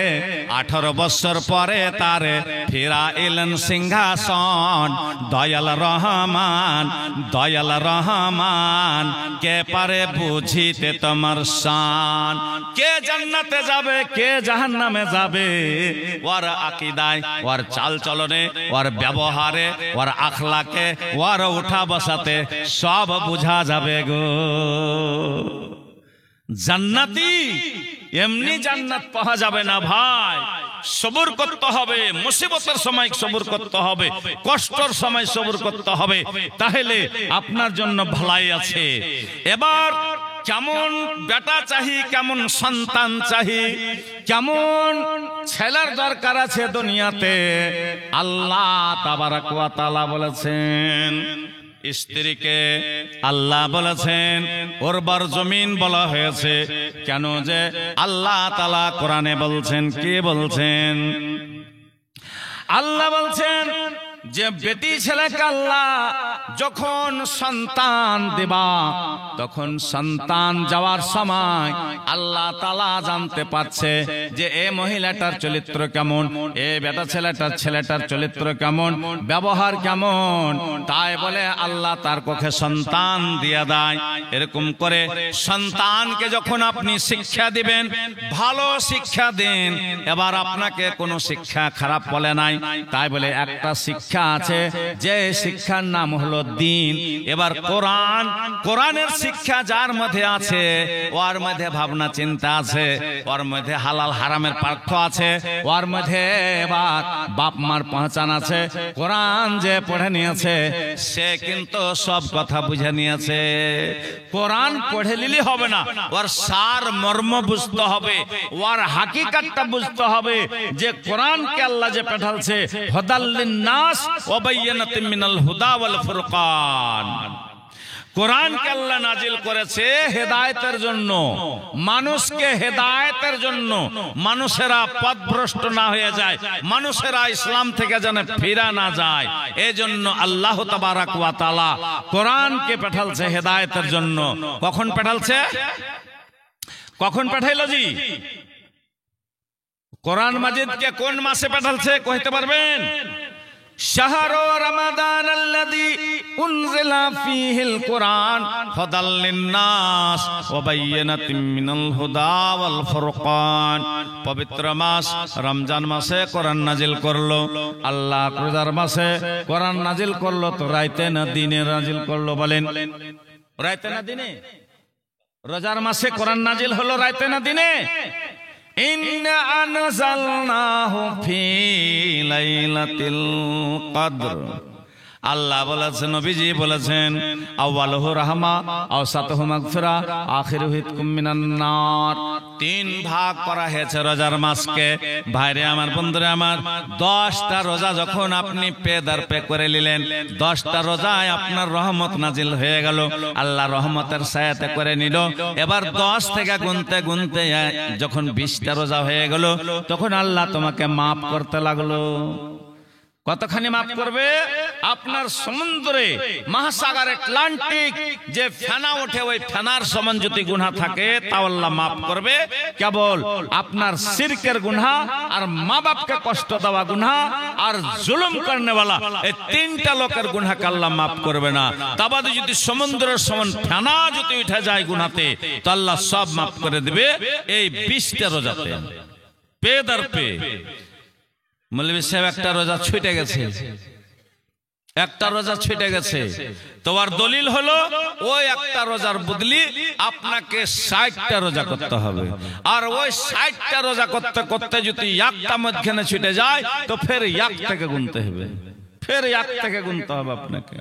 18 বছর পরে তারে ফিরা এলেন সিংহাসন। দয়াল রহমান, দয়াল রহমান কে পারে বুঝিতে তোমার শান। কে জান্নাতে যাবে, কে জাহান্নামে যাবে, ওর আকীদায়, ওর চাল চলনে, ওর ব্যবহারে, ওর আখলাকে, ওর উঠা বসাতে সব বুঝা যাবে গো। জান্নাতি এমনি জান্নাত পাওয়া যাবে না ভাই, সবর করতে হবে, মুসিবতের সময় সবর করতে হবে, কষ্টের সময় সবর করতে হবে, তাহলে আপনার জন্য ভালাই আছে। এবার কেমন বেটা চাহি, কেমন সন্তান চাহি, কেমন ছেলের দরকার আছে দুনিয়াতে, আল্লাহ তাবারাক ওয়া তাআলা বলেছেন স্ত্রীকে আল্লাহ বলেছেন উর্বর জমিন বলা হয়েছে কেন? যে আল্লাহ তাআলা কোরআনে বলছেন, কে বলছেন? আল্লাহ বলছেন যে বেটি ছেলেকে আল্লাহ যখন সন্তান দেবা, তখন সন্তান যাওয়ার সময় আল্লাহ তাআলা জানতে পারছে যে এ মহিলাটার চরিত্র কেমন, এ বেটা ছেলেটার চরিত্র কেমন, ব্যবহার কেমন। তাই বলে আল্লাহ তার পক্ষে সন্তান দিয়ে দেয়। এরকম করে সন্তানকে যখন আপনি শিক্ষা দিবেন, ভালো শিক্ষা দেন। এবার আপনাকে কোনো শিক্ষা খারাপ বলে নাই, তাই বলে একটা শিক্ষা আছে যে শিক্ষার নাম হলো দ্বীন। এবার কোরআন, কোরআনের শিক্ষা যার মধ্যে আছে, ওর মধ্যে ভাবনা চিন্তা আছে, ওর মধ্যে হালাল হারামের পার্থক্য আছে, ওর মধ্যে এবার বাপ মার পহচান আছে। কোরআন যে পড়ে নিয়েছে সে কিন্তু সব কথা বুঝে নিয়েছে। কোরআন পড়ে নিলে হবে না, ওর সার মর্ম বুঝতে হবে, ওর হাকিকতটা বুঝতে হবে যে কোরআনকে আল্লাহ যে পাঠালছে হুদাল্লিন নাস ওয়া বায়্যিনাতিন মিনাল হুদা ওয়াল ফুরকান। কোরআনকে আল্লাহ নাজিল করেছে হেদায়েতের জন্য, মানুষকে হেদায়েতের জন্য, মানুষেরা পথভ্রষ্ট না হয়ে যায়, মানুষেরা ইসলাম থেকে যেন ফিরে না যায়। এজন্য আল্লাহ তাবারাক ওয়া তাআলা কোরআনকে পাঠালছে হেদায়েতের জন্য। কখন পাঠালছে? কখন পাঠাইলো জি? কোরআন মাজিদকে কোন মাসে পাঠালছে কইতে পারবেন? শাহরু রমাদান আল্লাযী উনজিলা ফীহিল কুরআন হুদাল লিন-নাস ওয়া বায়্যিনাতিন মিনাল হুদা ওয়াল ফুরকান। পবিত্র মাস রমজান মাসে কোরআন নাজিল করলো আল্লাহ। রোজার মাসে কোরআন নাজিল করলো তো রাতে না দিনে নাজিল করলো? বলেন, রাতে না দিনে? রোজার মাসে কোরআন নাজিল হলো রাতে না দিনে? ইন্না আনজালনাহু ফি লাইলাতিল কদর। আল্লাহ বলেছেন, নবীজি বলেছেন, আউয়ালুহু রাহমা, আওসাতুহু মাগফিরা, আখিরুহু ইতকুম মিনান নার। তিন ভাগ করা হয়েছে রোজার মাসকে। ভাইরে আমার, বন্ধুরে আমার, 10টা রোজা যখন আপনি পেদার পে করে নিলেন, 10টা রোজায় আপনার রহমত নাজিল হয়ে গেল, আল্লাহ রহমতের ছায়াতে করে নিল। এবার 10 থেকে গুনতে গুনতে যখন 20টা রোজা হয়ে গেল, তখন আল্লাহ তোমাকে মাফ করতে লাগলো। কতখানি মাফ করবে? আপনার সমুদ্রে মহাসাগর আটলান্টিক যে ফেনা ওঠে, ওই ফেনার সমান যদি গুনাহ থাকে তাও আল্লাহ মাফ করবে। কেবল আপনার শিরকের গুনাহ, আর মা বাপকে কষ্ট দেওয়া গুনাহ, আর জুলুম করনেওয়ালা, এই 3টা লোকের গুনাহকে আল্লাহ মাফ করবে না। তাবাদে যদি সমুদ্রের সমান ফেনা যদি উঠে যায় গুনাহতে, তো আল্লাহ সব মাফ করে দিবে এই 20টা রোজাতে। পেদার পে মৌলভী সাহেব একটা রোজা ছুটে গেছে, একটা রোজা ছুটে গেছে, তোমার দলিল হলো ওই একটা রোজার বদলি আপনাকে 60টা রোজা করতে হবে। আর ওই 60টা রোজা করতে করতে যদি একটা মধ্যখানে ছুটে যায়, তো ফের এক থেকে গুনতে হবে, ফের এক থেকে গুনতে হবে আপনাকে।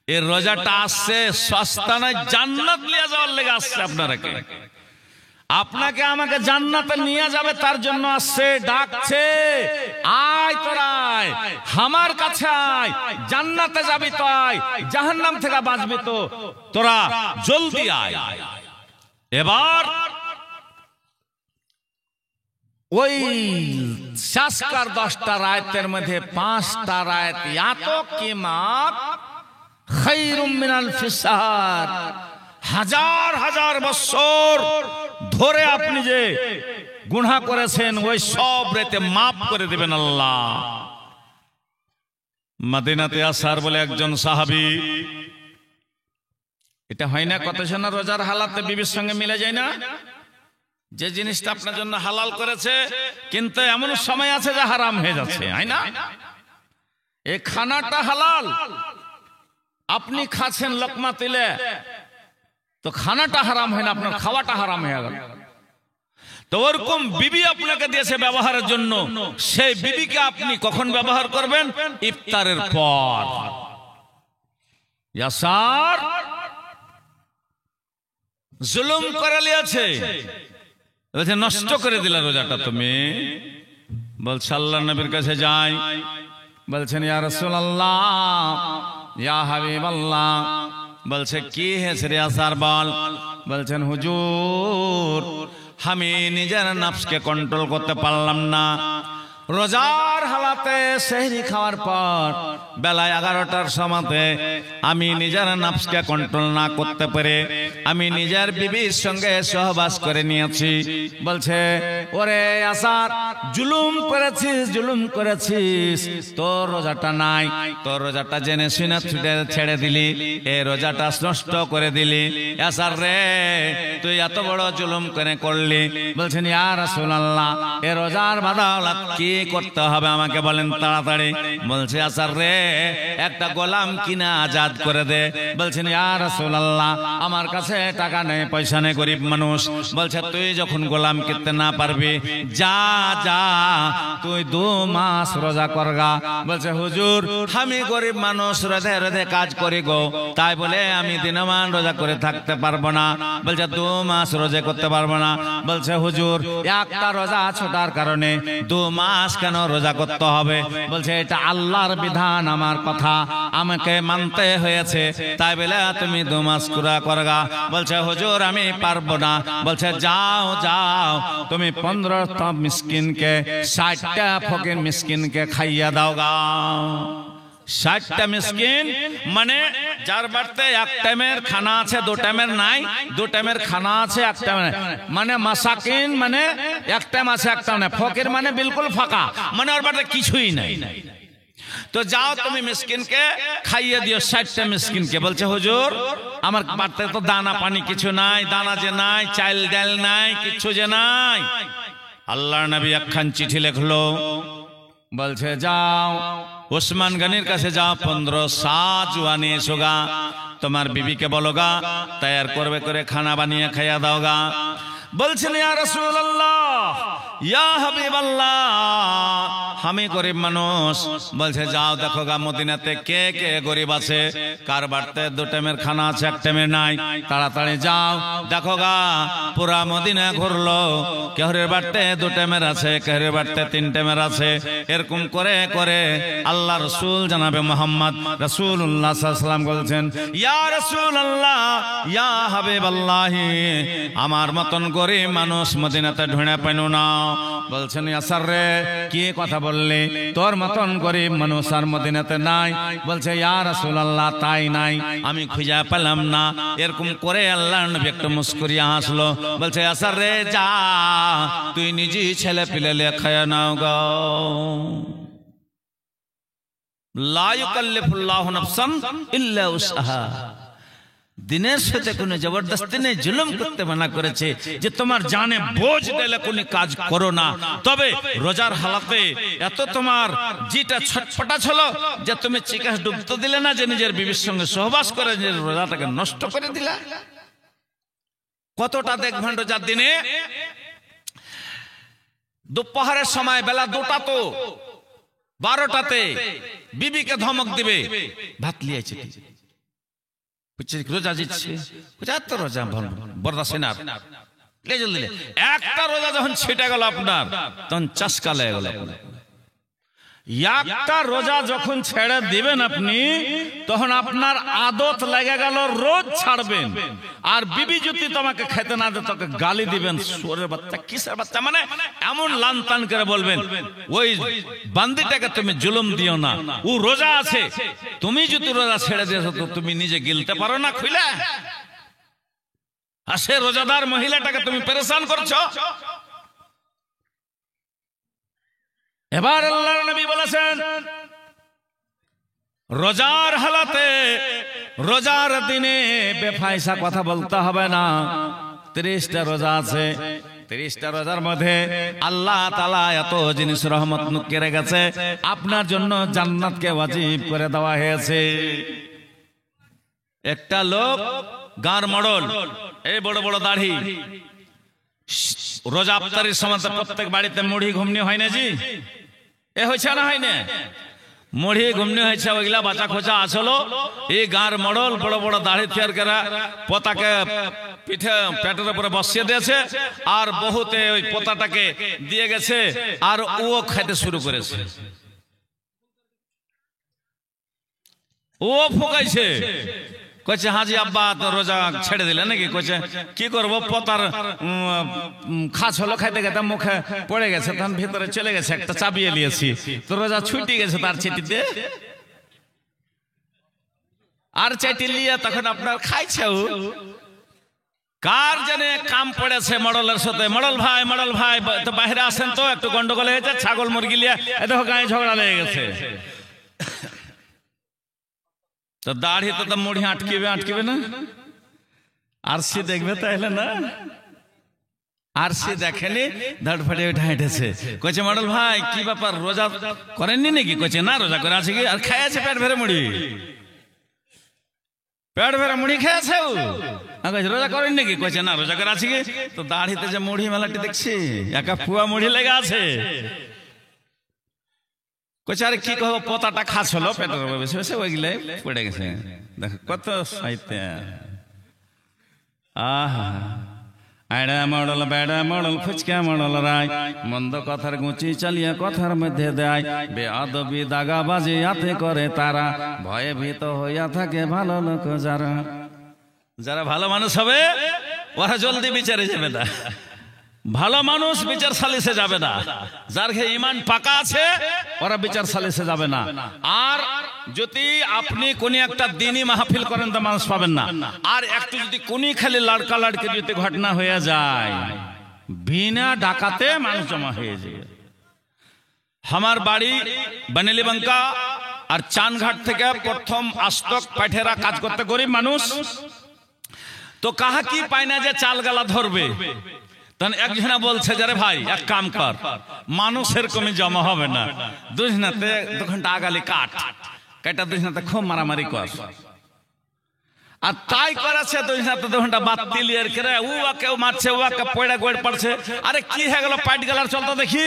এই রোজাটা আসছে সস্তা নয়, জান্নাত নিয়ে যাওয়ার লেগে আসছে। আপনাকে আমাকে জান্নাতে নিয়ে যাবে, তার জন্য আসছে, ডাকছে, আয় তোরা আয় আমার কাছে আয়, জান্নাতে যাবি তো আয়, জাহান্নাম থেকে বাঁচবি তো তোরা জলদি আয়। এবার ওই শাসকার 10টা রায়াতের মধ্যে 5টা রায়াত এত কিমাত, খায়রুম মিনাল ফিসার, হাজার হাজার বছর ধরে আপনি যে গুনাহ করেছেন ওই সব রেতে মাফ করে দিবেন আল্লাহ। মদিনাতে আসার বলে একজন সাহাবী, এটা হয় না কত শোনা রোজার হালাতে বিবির সঙ্গে মিলে যায় না? যে জিনিসটা আপনার জন্য হালাল করেছে, কিন্তু এমন সময় আছে যে হারাম হয়ে যাচ্ছে, হয় না? এই খানাটা হালাল, আপনি খাচ্ছেন লোকমা তিলে, তো খানাটা হারাম হয় না, আপনার খাওয়াটা হারাম হয়ে গেল। তো ওরকম বিবি আপনাকে দিয়েছে ব্যবহারের জন্য, সেই বিবিকে আপনি কখন ব্যবহার করবেন? ইফতারের পর। ইয়াসার জুলুম করে লিয়েছে, নষ্ট করে দিলা রোজাটা তুমি। বলছে আল্লাহ নবীর কাছে যাই, বলছেন ইয়া রাসূলুল্লাহ ইয়া হাবিবাল্লাহ। বলছে কি হয়েছে রে আসার বল? বলছেন হুজুর আমি নিজের নফসকে কন্ট্রোল করতে পারলাম না। রোজার হালাতে সেহরি খাওয়ার পর বেলা 11টার সময়তে আমি নিজের নফসকে কন্ট্রোল না করতে পেরে আমি নিজের বিবির সঙ্গে সহবাস করে নিয়েছি। বলছে ওরে আসার, জুলুম করেছিস, তোর রোজাটা নাই, তোর রোজাটা জেনে শুনে ছেড়ে দিলি, এই রোজাটা নষ্ট করে দিলি। আসার রে তুই এত বড় জুলুম করে করলি। বলছেন ইয়া রাসূলুল্লাহ এই রোজার বাদাওলাত কি করতে হবে আমাকে বলেন তাড়াতাড়ি। বলছে আসার রে একটা গোলাম কিনা আজাদ করে দে। বলছেন ইয়া রাসূলুল্লাহ আমার কাছে টাকা নেই, পয়সা নেই, গরিব মানুষ। বলছে তুই যখন গোলাম কিনতে না পারবি যা তুই 2 মাস রোজা করগা। বলছে হুজুর আমি গরিব মানুষ, রোদে রোদে কাজ করি গো, তাই বলে আমি দিনমান রোজা করে থাকতে পারবো না। বলছে 2 মাস রোজা করতে পারবো না। বলছে হুজুর একটা রোজা ছোটার কারণে 2 মাস কেন রোজা করতে হবে? বলছে এটা আল্লাহর বিধান, আমার কথা আমাকে মানতে হয়েছে, তাই বলে তুমি 2 মাস পুরা করগা। বলছে হুজুর আমি পারবো না। বলছে যাও তুমি 15টা মিসকিনকে 60টা ফকির মিসকিনকে খাইয়া দাওগা। 60টা মিসকিন মানে যার বাড়িতে 1 টাইমের খানা আছে, 2 টাইমের নাই, 2 টাইমের খানা আছে 1 টাইমের, মানে মাসাকিন মানে 1 টাইম আছে 1 টাইম নাই, ফকির মানে বিলকুল ফাঁকা, মানে ওর বাড়িতে কিছুই নাই। তো যাও তুমি মিসকিনকে খাইয়ে দিও 60টা মিসকিনকে। বলছে হুজুর আমার বাড়িতে তো দানা পানি কিছু নাই, দানা যে নাই, চাল ডাল নাই, কিছু যে নাই। আল্লাহর নবী একখান চিঠি লিখলো। বলছে যাও ওসমান গনির কাছে যাও, 15 সা জুয়ানি এসোগা, তোমার বিবিকে বলোগা তৈয়ার করবে করে খানা বানিয়ে খাইয়া দাওগা। বলছেন ইয়া রাসূলুল্লাহ ইয়া হাবিবাল্লাহ আমি গরিব মানুষ। বলছে যাও দেখো গা মদিনাতে কে কে গরিব আছে, কার বাড়িতে 2 টাইমের খানা আছে 1 টাইমের নাই, তাড়াতাড়ি যাও দেখো গা। পুরা মদিনা ঘুরলো, কেহরের বাড়িতে 2 টাইমের আছে, কেহরের বাড়িতে 3 টাইমের আছে। এরকম করে করে আল্লাহ রাসূল জানাবে মুহাম্মদ রাসূলুল্লাহ সাল্লাল্লাহু আলাইহি ওয়াসাল্লাম বলছেন ইয়া রাসূলুল্লাহ ইয়া হাবিবাল্লাহ আমার মতন গরিব মানুষ মদিনাতে ঢুঁড়ে পাইনো না। বলছেন আসার রে কি কথা বললি, তোর মতন গরিব মানুষ আর মদিনাতে নাই। বলছে ইয়া রাসূলুল্লাহ তাই নাই, আমি খুঁজে পেলাম না। এরকম করে আল্লাহর নবী একটু মুস্কুরিয়া হাসলো। বলছে আসার রে যা তুই নিজেই ছেলে পিলে লেখায় নাও গো। লা ইউকাল্লিফুল্লাহু নাফসান ইল্লা উসআহা। দিনের সাথে কোনো জবরদস্তি নেই, জুলুম করতে মানা করেছে যে তোমার জানে বোঝ দিলে কোনো কাজ করো না। তবে রোজার হালাতে এত তোমার জিটা ছটফটা ছিল যে তুমি চিকাস ডুবতে দিলে না, যে নিজের বিবির সঙ্গে সহবাস করে যে রোজাটাকে নষ্ট করে দিলা। কতটা দেখবেন রোজার দিনে দুপুরের সময় বেলা 2টা তো 12টাতে বিবিকে ধমক দিবে ভাত লিয়েছে রোজা দিচ্ছে, তো রোজা বরদাস্ত না, একটা রোজা যখন ছিটে গেল আপনার তখন চাষকা লেগে গেল। একটা রোজা যখন ছেড়ে দিবেন আপনি তখন আপনার আদত লেগে গেল রোজ ছাড়বেন। আর বিবি যদি তোমাকে খেতে না দে তোকে গালি দিবেন, সোরের বাচ্চা কিসের বাচ্চা, মানে এমন লান তান করে বলবেন ওই বান্দিটাকে তুমি জুলুম দিও না, ও রোজা আছে। তুমি যদি রোজা ছেড়ে দিয়েছো তো তুমি নিজে গিলতে পারো না খুলে, আর সে রোজাদার মহিলাটাকে তুমি পেরেশান করছো। এবার আল্লাহর নবী বলেছেন রোজার হালাতে রোজার দিনে বেফায়সা কথা বলতে হবে না। 30টা রোজা আছে, 30টা রোজার মধ্যে আল্লাহ তাআলা এত জিনিস রহমত নুকিয়ে রেখেছে, আপনার জন্য জান্নাতকে ওয়াজিব করে দেওয়া হয়েছে। একটা লোক গাঁর মডল, এই বড় বড় দাড়ি, রোজা ইফতারের সময় প্রত্যেক বাড়িতে মুড়ি ঘুমনি হয় না জি, এ হয়েছে না হয় না, মুড়ি ঘুমনি হয়েছে, ওইগুলা বাচ্চা খোঁচা আসলো। এই গাঁর মডল বড় বড় দাড়ি তৈরি করা পোতাকে পিঠে পেটের উপরে বসিয়ে দিয়েছে, আর বহুতে ওই পোতাটাকে দিয়ে গেছে, আর ও খাইতে শুরু করেছে। ও ফোকাইছে, কইছে হাজি আব্বা তো রোজা ছেড়ে দিলে নাকি? কইছে কি করবো, পতার খাস হলো, খাইতে খাইতে মুখে পড়ে গেছে, তখন ভিতরে চলে গেছে, একটা চাবিয়ে নিয়েছি, তো রোজা ছুটি গেছে তার চিঠিতে। আর চাইটি লিয়ে তখন আপনার খাইছেও। কার জানে কাম পড়েছে মডলের সাথে, মডল ভাই তো বাইরে আসেন তো, একটু গন্ডগোল হয়েছে, ছাগল মুরগি লিয়ে দেখো গায়ে ঝগড়া লেগে গেছে। তো দাড়ি তো মুড়ি আটকিবে না, আর সে দেখবে তাইলে না, আর সে দেখেনি, ধড় ফেটে উঠে হেঁটেছে। কইছে মডল ভাই কি ব্যাপার, রোজা করেননি নাকি? কইছে না, রোজা করে আছে কি, আর খাইছে পেট ভরে মুড়ি, পেট ভরে মুড়ি খেয়েছে। রোজা করেন নাকি? কইছে না, রোজা করে আছে কি। তো দাড়িতে যে মুড়ি মেলাটি দেখছি, একা ফুয়া মুড়ি লেগে আছে। কইছে আরে কি কহবো, পোতাটা খাস হলো, পেটের বেশি বেশি ওইগুলাই পড়ে গেছে। দেখো কত সাহিত্য। আহা, আড়া মডল বেড়া মডল ফুচকা মডল রায়, মন্দ কথার গুচি চালিয়ে কথার মধ্যে দেয়, বেআদবি দাগাবাজি হাতে করে তারা, ভয়ে ভীত হইয়া থাকে ভালো লোক যারা। যারা ভালো মানুষ হবে ওরা জলদি বিচারে যাবে না, ভালো মানুষ বিচার সালিসে যাবে না। যার ঘরে ঈমান পাকা আছে ওরা বিচার সালিসে যাবে না। আর যদি আপনি কোন একটা দিনই মাহফিল করেন তো মানুষ পাবেন না। আর একটু যদি কোন খালি লড়কা লড়কি যদি ঘটনা হয়ে যায়, বিনা ডাকাতে মানুষ জমা হয়ে যায়। আমার বাড়ি বনেলি বাঙ্কা, আর চানঘাট থেকে প্রথম আস্তক পাঠেরা কাজ করতে গরিব মানুষ, তো কাহা কি পায় না যে চাল গালা ধরবে। তখন একজনা বলছে যে ভাই এক কাম কর, মানুষের কমই জমা হবে না, দুজনাতে 2 ঘন্টা আগালি কাটা দুজনাতে খুব মারামারি কর। আর তাই করেছে, দুজনাতে 2 ঘন্টা বাতি লিয়ার করে কেউ মারছে, ওকে পয়ড়া গোড় পড়ছে। আরে কি হয়ে গেল, পাইট গেলার চলতে দেখি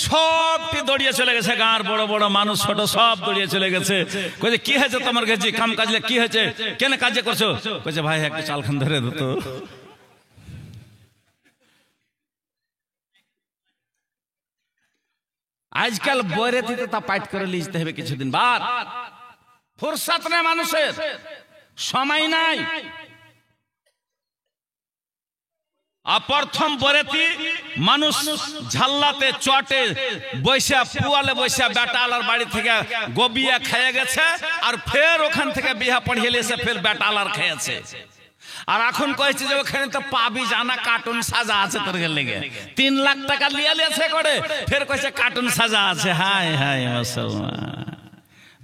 সবটি দৌড়িয়ে চলে গেছে, গাঁর বড় বড় মানুষ ছোট সব দৌড়িয়ে চলে গেছে। কইছে কি হয়েছে তোমার কাছে, কাম কাজলে কি হয়েছে, কেন কাজে করছো? কইছে ভাই একটা চালখান ধরে দিত। আজকাল বৈরাতিতে তা পাইট করে লিখতে হবে কিছুদিন বাদ, ফুরসাত নেই, মানুষের সময় নাই। প্রথম বরেতি মানুষ ঝাল্লাতে চটে বৈশা পুয়ালে বৈশা বেটা আলার বাড়ি থেকে গবিয়া খেয়ে গেছে, আর ফের ওখান থেকে বিহা পড়িয়ে এসে ফের বেটা আলার খেয়েছে। আর এখন কয়েছে যে ওখানে তো পাবি জানা কার্টুন সাজা আছে তোর লেগে, 3 লাখ টাকা লিয়া লিয়েছে করে, ফের কয়েছে কার্টুন সাজা আছে। হায় হায় মুসলমান,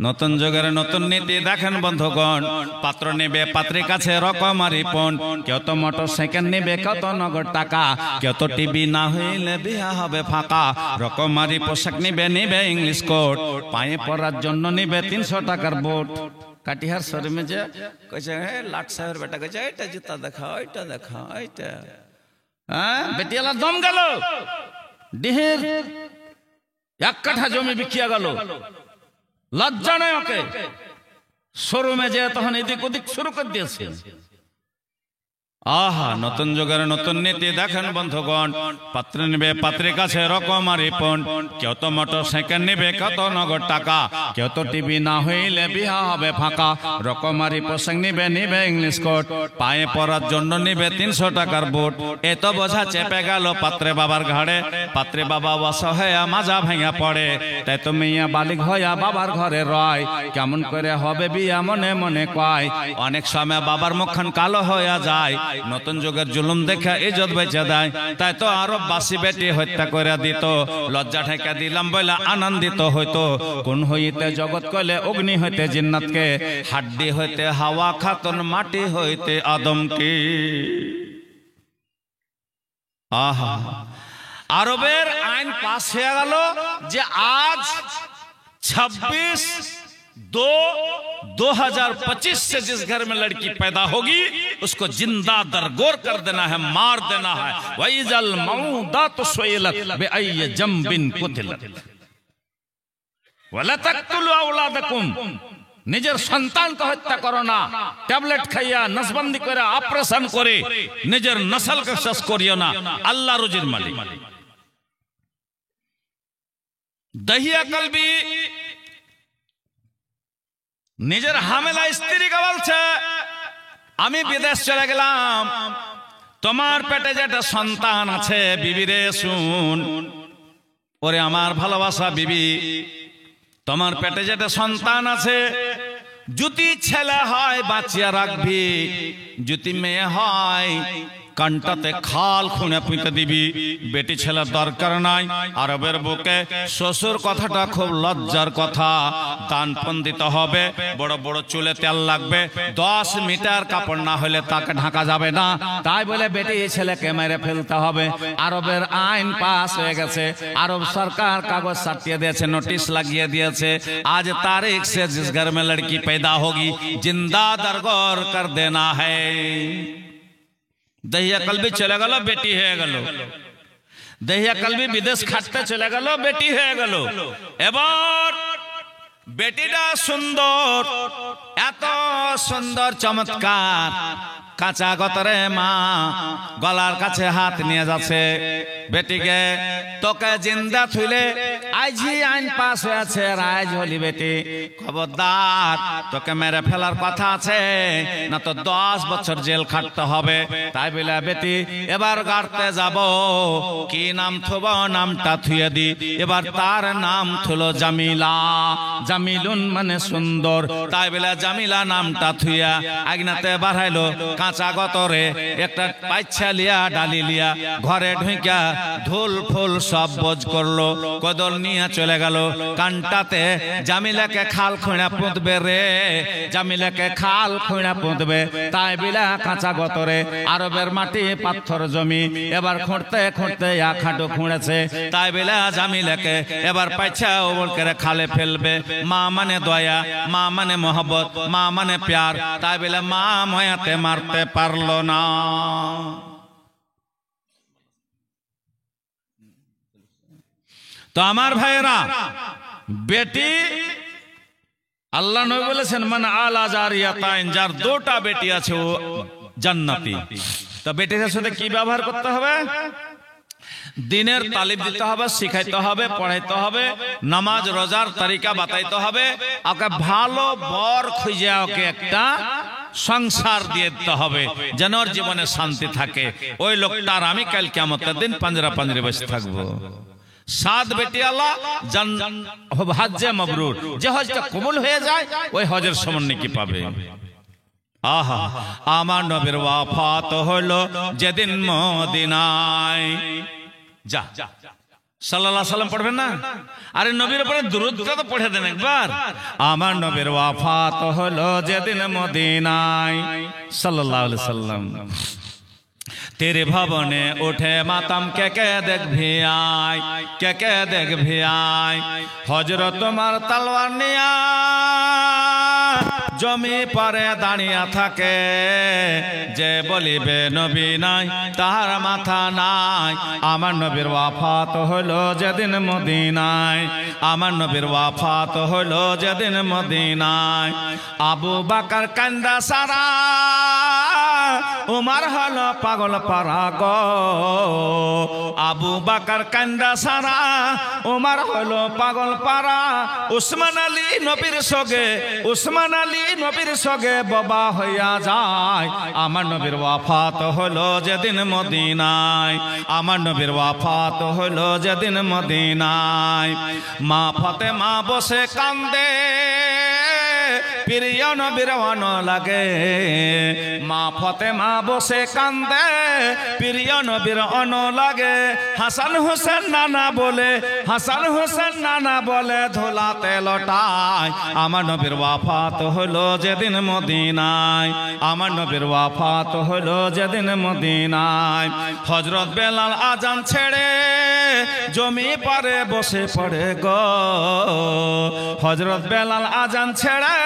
নতুন যুগের নতুন নীতি দেখেন বন্ধুগণ। পাত্র নেবে পাত্রের কাছে রকমারি পণ, কেউ তো মোটর সাইকেল নেবে, কেউ তো নগদ টাকা, কেউ তো টিভি না হইলে বিয়া হবে ফাঁকা, রকমারি পোশাক নিবে ইংলিশ কোট, পায়ে পরার জন্য নিবে 300 টাকার বোট। কাটিহার শোরুমে যে কইছে লাট সাহেবের বেটা কইছে এইটা জুতা দেখা, ওইটা দেখা, ওইটা বেটিয়ালা দম গেল, ডিহের 1 কাঠা জমি বিকিয়া গেল, লজ্জা নেই ওকে। শোরুমে যে তখন এদিক ওদিক শুরু করে দিয়েছে। আহা, নতুন যুগের নতুন নীতি দেখেন বন্ধুগণ। পাত্র নেবে পাত্রের কাছে রকমারি পণ, কেউ তো মোটর সাইকেল নেবে, কেউ তো নগদ টাকা, কেউ তো টিভি না হইলে বিহা হবে ফাঁকা, রকমারি পোশাক নিবে ইংলিশ কোট, পায়ে পরার জন্য নিবে 300 টাকার বুট। এত বোঝা চেপে গেল পাত্রে বাবার ঘাড়ে, পাত্রে বাবা অসহায় মাজা ভাঙা পড়ে, তাই তো মিয়া বালিক হইয়া বাবার ঘরে রয়, কেমন করে হবে বিয়া মনে মনে কয়, অনেক সময় বাবার মুখখান কালো হইয়া যায়, নতুন যুগের জুলুম দেখা ইজ্জত বেঁচে দেয়। তাই তো আরো বাসি বেটি হত্যা করে দিত, লজ্জা ঠেকা দিলাম বলে আনন্দিত হইতো। কোন হইতে জগৎ কলে অগ্নি হইতে জিন্নাতকে, হাড্ডি হইতে হাওয়া খাতুন, মাটি হইতে আদমকে। আহা, আরবের আইন পাস হয়ে গেল যে আজ 26/2/2025 से जिस घर में लड़की पैदा होगी उसको जिंदा दरगोर कर देना है, मार देना है। वइजल मऊदातु सुइलत बिअय्यि जंबिन कुतिलत ওয়ালা তাকতুলু আওলাদাকুম, নিজের সন্তানকে হত্যা করো না, ট্যাবলেট খাইয়া নসবন্দি করে অপারেশন করে নিজের নসলকে শেষ করিও না। আল্লাহ রুজির মালিক। দহিয়া কলবি নিজের হামেলা স্ত্রীকে বলছে আমি বিদেশ চলে গেলাম, তোমার পেটে যেটা সন্তান আছে বিবিরে শুন, ওরে আমার ভালোবাসা বিবি, তোমার পেটে যেটা সন্তান আছে যদি ছেলে হয় বাঁচিয়ে রাখবি, যদি মেয়ে হয় কানটাতে খাল খুঁড়ে পুঁতে দিবি, বেটি ছেলের দরকার নাই। আরবের বুকে শ্বশুর কথাটা খুব লজ্জার কথা, দানপণ দিতে হবে, বড় বড় চুলে তেল লাগবে, 10 মিটার কাপড় না হলে তাকে ঢাকা যাবে না, তাই বলে বেটি ছেলেকে মেরে ফেলতে হবে। আরবের আইন পাস হয়ে গেছে, আরব সরকার কাগজ ছাপিয়ে দিয়েছে, নোটিশ লাগিয়ে দিয়েছে, আজ তারিখ से जिस घर में लड़की पैदा होगी जिंदा दरगोर कर देना है। दहिया कलबी चले गल बेटी হয়ে গেল, दहिया कलबी विदेश खाटते चले गल बेटी হয়ে গেল। এবার বেটিটা সুন্দর, এত সুন্দর চমৎকার, কাঁচা গতরে মা গলার কাছে হাত নিয়ে যাচ্ছে, বেটিকে তোকে জিন্দা থুইলে আইজি আইন পাস হয়েছে, রাজ হলি বেটি, খবরদার তোকে মেরে ফেলার কথা আছে, না তো 10 বছর জেল খাটতে হবে। তাই বলে বেটি এবার গাড়তে যাব, কি নাম থব, নামটা থুয়ে দি। এবার তার নাম থুলো জামিলা, জামিলুন মানে সুন্দর, তাই বলে জামিলা নামটা থুইয়া আগনাতে বাড়াইলো। কাঁচা গতরে একটা পাইছা লিয়া ডালি লিয়া ঘরে ঢুইকা ধুল ফুল সব বোঝ করলো, কদল নিয়ে চলে গেল। কানটাতে জামিলাকে খাল খুঁড়া পুঁতবে রে, জামিলাকে খাল খুঁড়া পুঁতবে, তাই বিলা কাঁচা গতরে আরবের মাটি পাথর জমি, এবার খুঁড়তে খুঁড়তে এক হাঁটু খুঁড়েছে, তাই বিলা জামিলাকে এবার পাইছা ওবল করে খালে ফেলবে। মা মানে দয়া, মা মানে মোহব্বত, মা মানে প্যার, তাই বিলা মা ময়াতে মারতে পারলো না। তো আমার ভাইয়েরা, বেটি আল্লাহ নবী বলেছেন মান আলা জারিয়াতাইন, যার 2টা বেটি আছে ও জান্নাতি। তো বেটিদের সাথে কি ব্যবহার করতে হবে? দিনের তালিম দিতে হবে, শিখাইতে হবে, পড়াইতে হবে, নামাজ রোজার তরিকা বাতাইতে হবে, ওকে ভালো বর খুঁজে ওকে একটা সংসার দিয়ে দিতে হবে, যেন ওর জীবনে শান্তি থাকে। ওই লোকটার আমি কাল কিয়ামতের দিন পাঞ্জরা পাঞ্জরে বসে থাকবো। 7 বেটি আল্লাহ হজ্জে মাবরুর, যে হজটা কবুল হয়ে যায় ওই হজের সমান নেকি পাবে। আহা, আমার নবীর ওয়াফাত হলো যেদিন মদিনায়, যা সাল্লাল্লাহু আলাইহি সাল্লাম পড়বেন না? আরে নবীর উপরে দুরূদটা তো পড়ে দেন একবার। আমার নবীর ওয়াফাত হলো যেদিন মদিনায়, সাল্লাল্লাহু আলাইহি সাল্লাম। तेरे भवने उठे मातम के देख भी आय, के देख भी आय, हजरत तुम्हार तलवार निया जमी परे दाड़िया थाके, जे बलिबे नबी नाई ताहार माथा नाई। आमार नबीर वफात हलो जेदिन मदिनाय, आमार नबीर वफात हलो जेदिन मदिनाय। आबू बकर कांदा सारा उमर हलो पागल पारा गो, आबू बकर कांदा सारा उमर हलो पागल पारा। उस्मान आली नबीर सगे, उस्मान आली नबीर सगे बाबा हइया जाय। आमार नबीर वफात हलो जेदिन मदिनाय, आमार नबीर वफात हलो जेदिन मदिनाय। मा फातेमा बसे कांदे प्रिय नबीर अन लागे, मा फातेमा बसे कांदे प्रिय नबीर अन लागे। हासान हुसैन नाना बोले, हासान हुसैन नाना बोले धोलाते लटाय। आमार नबीर वफात हलो जेदिन मदिनाय, आमार नबीर वफात हलो जेदिन मदिनाय। हजरत बेलाल आजान छेड़े जमी पारे बसे पड़े गो, हजरत बेलाल आजान छेड़े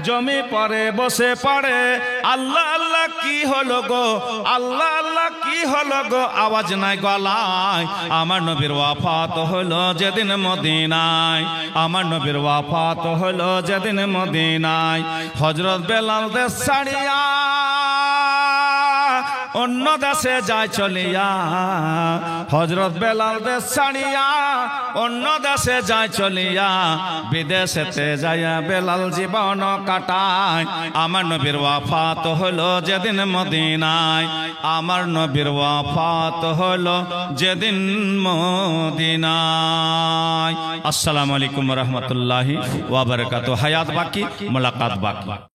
जमी परे बसे पड़े। अल्लाह अल्लाह की हलो गो, अल्लाह अल्लाह की हलो गो, आवाज नाई गलाय। आमार नबीर वफात हलो जेदिन मदिनाय, आमार नबीर वफात हलो जेदिन मदिनाय। हजरत बेलाल दे साड़िया অন্য দেশে যায় চলিয়া, হযরত বেলাল দেশ ছাড়িয়া অন্য দেশে যায় চলিয়া, বিদেশেতে যাইয়া বেলাল জীবন কাটায়। আমার নবীর ওয়াফাত হলো যেদিন মদিনায়, আমার নবীর ওয়াফাত হলো যেদিন মদিনায়। আসসালামু আলাইকুম ওয়া রাহমাতুল্লাহি ওয়া বারাকাতুহু। হায়াত বাকি, মুলাকাত বাকি।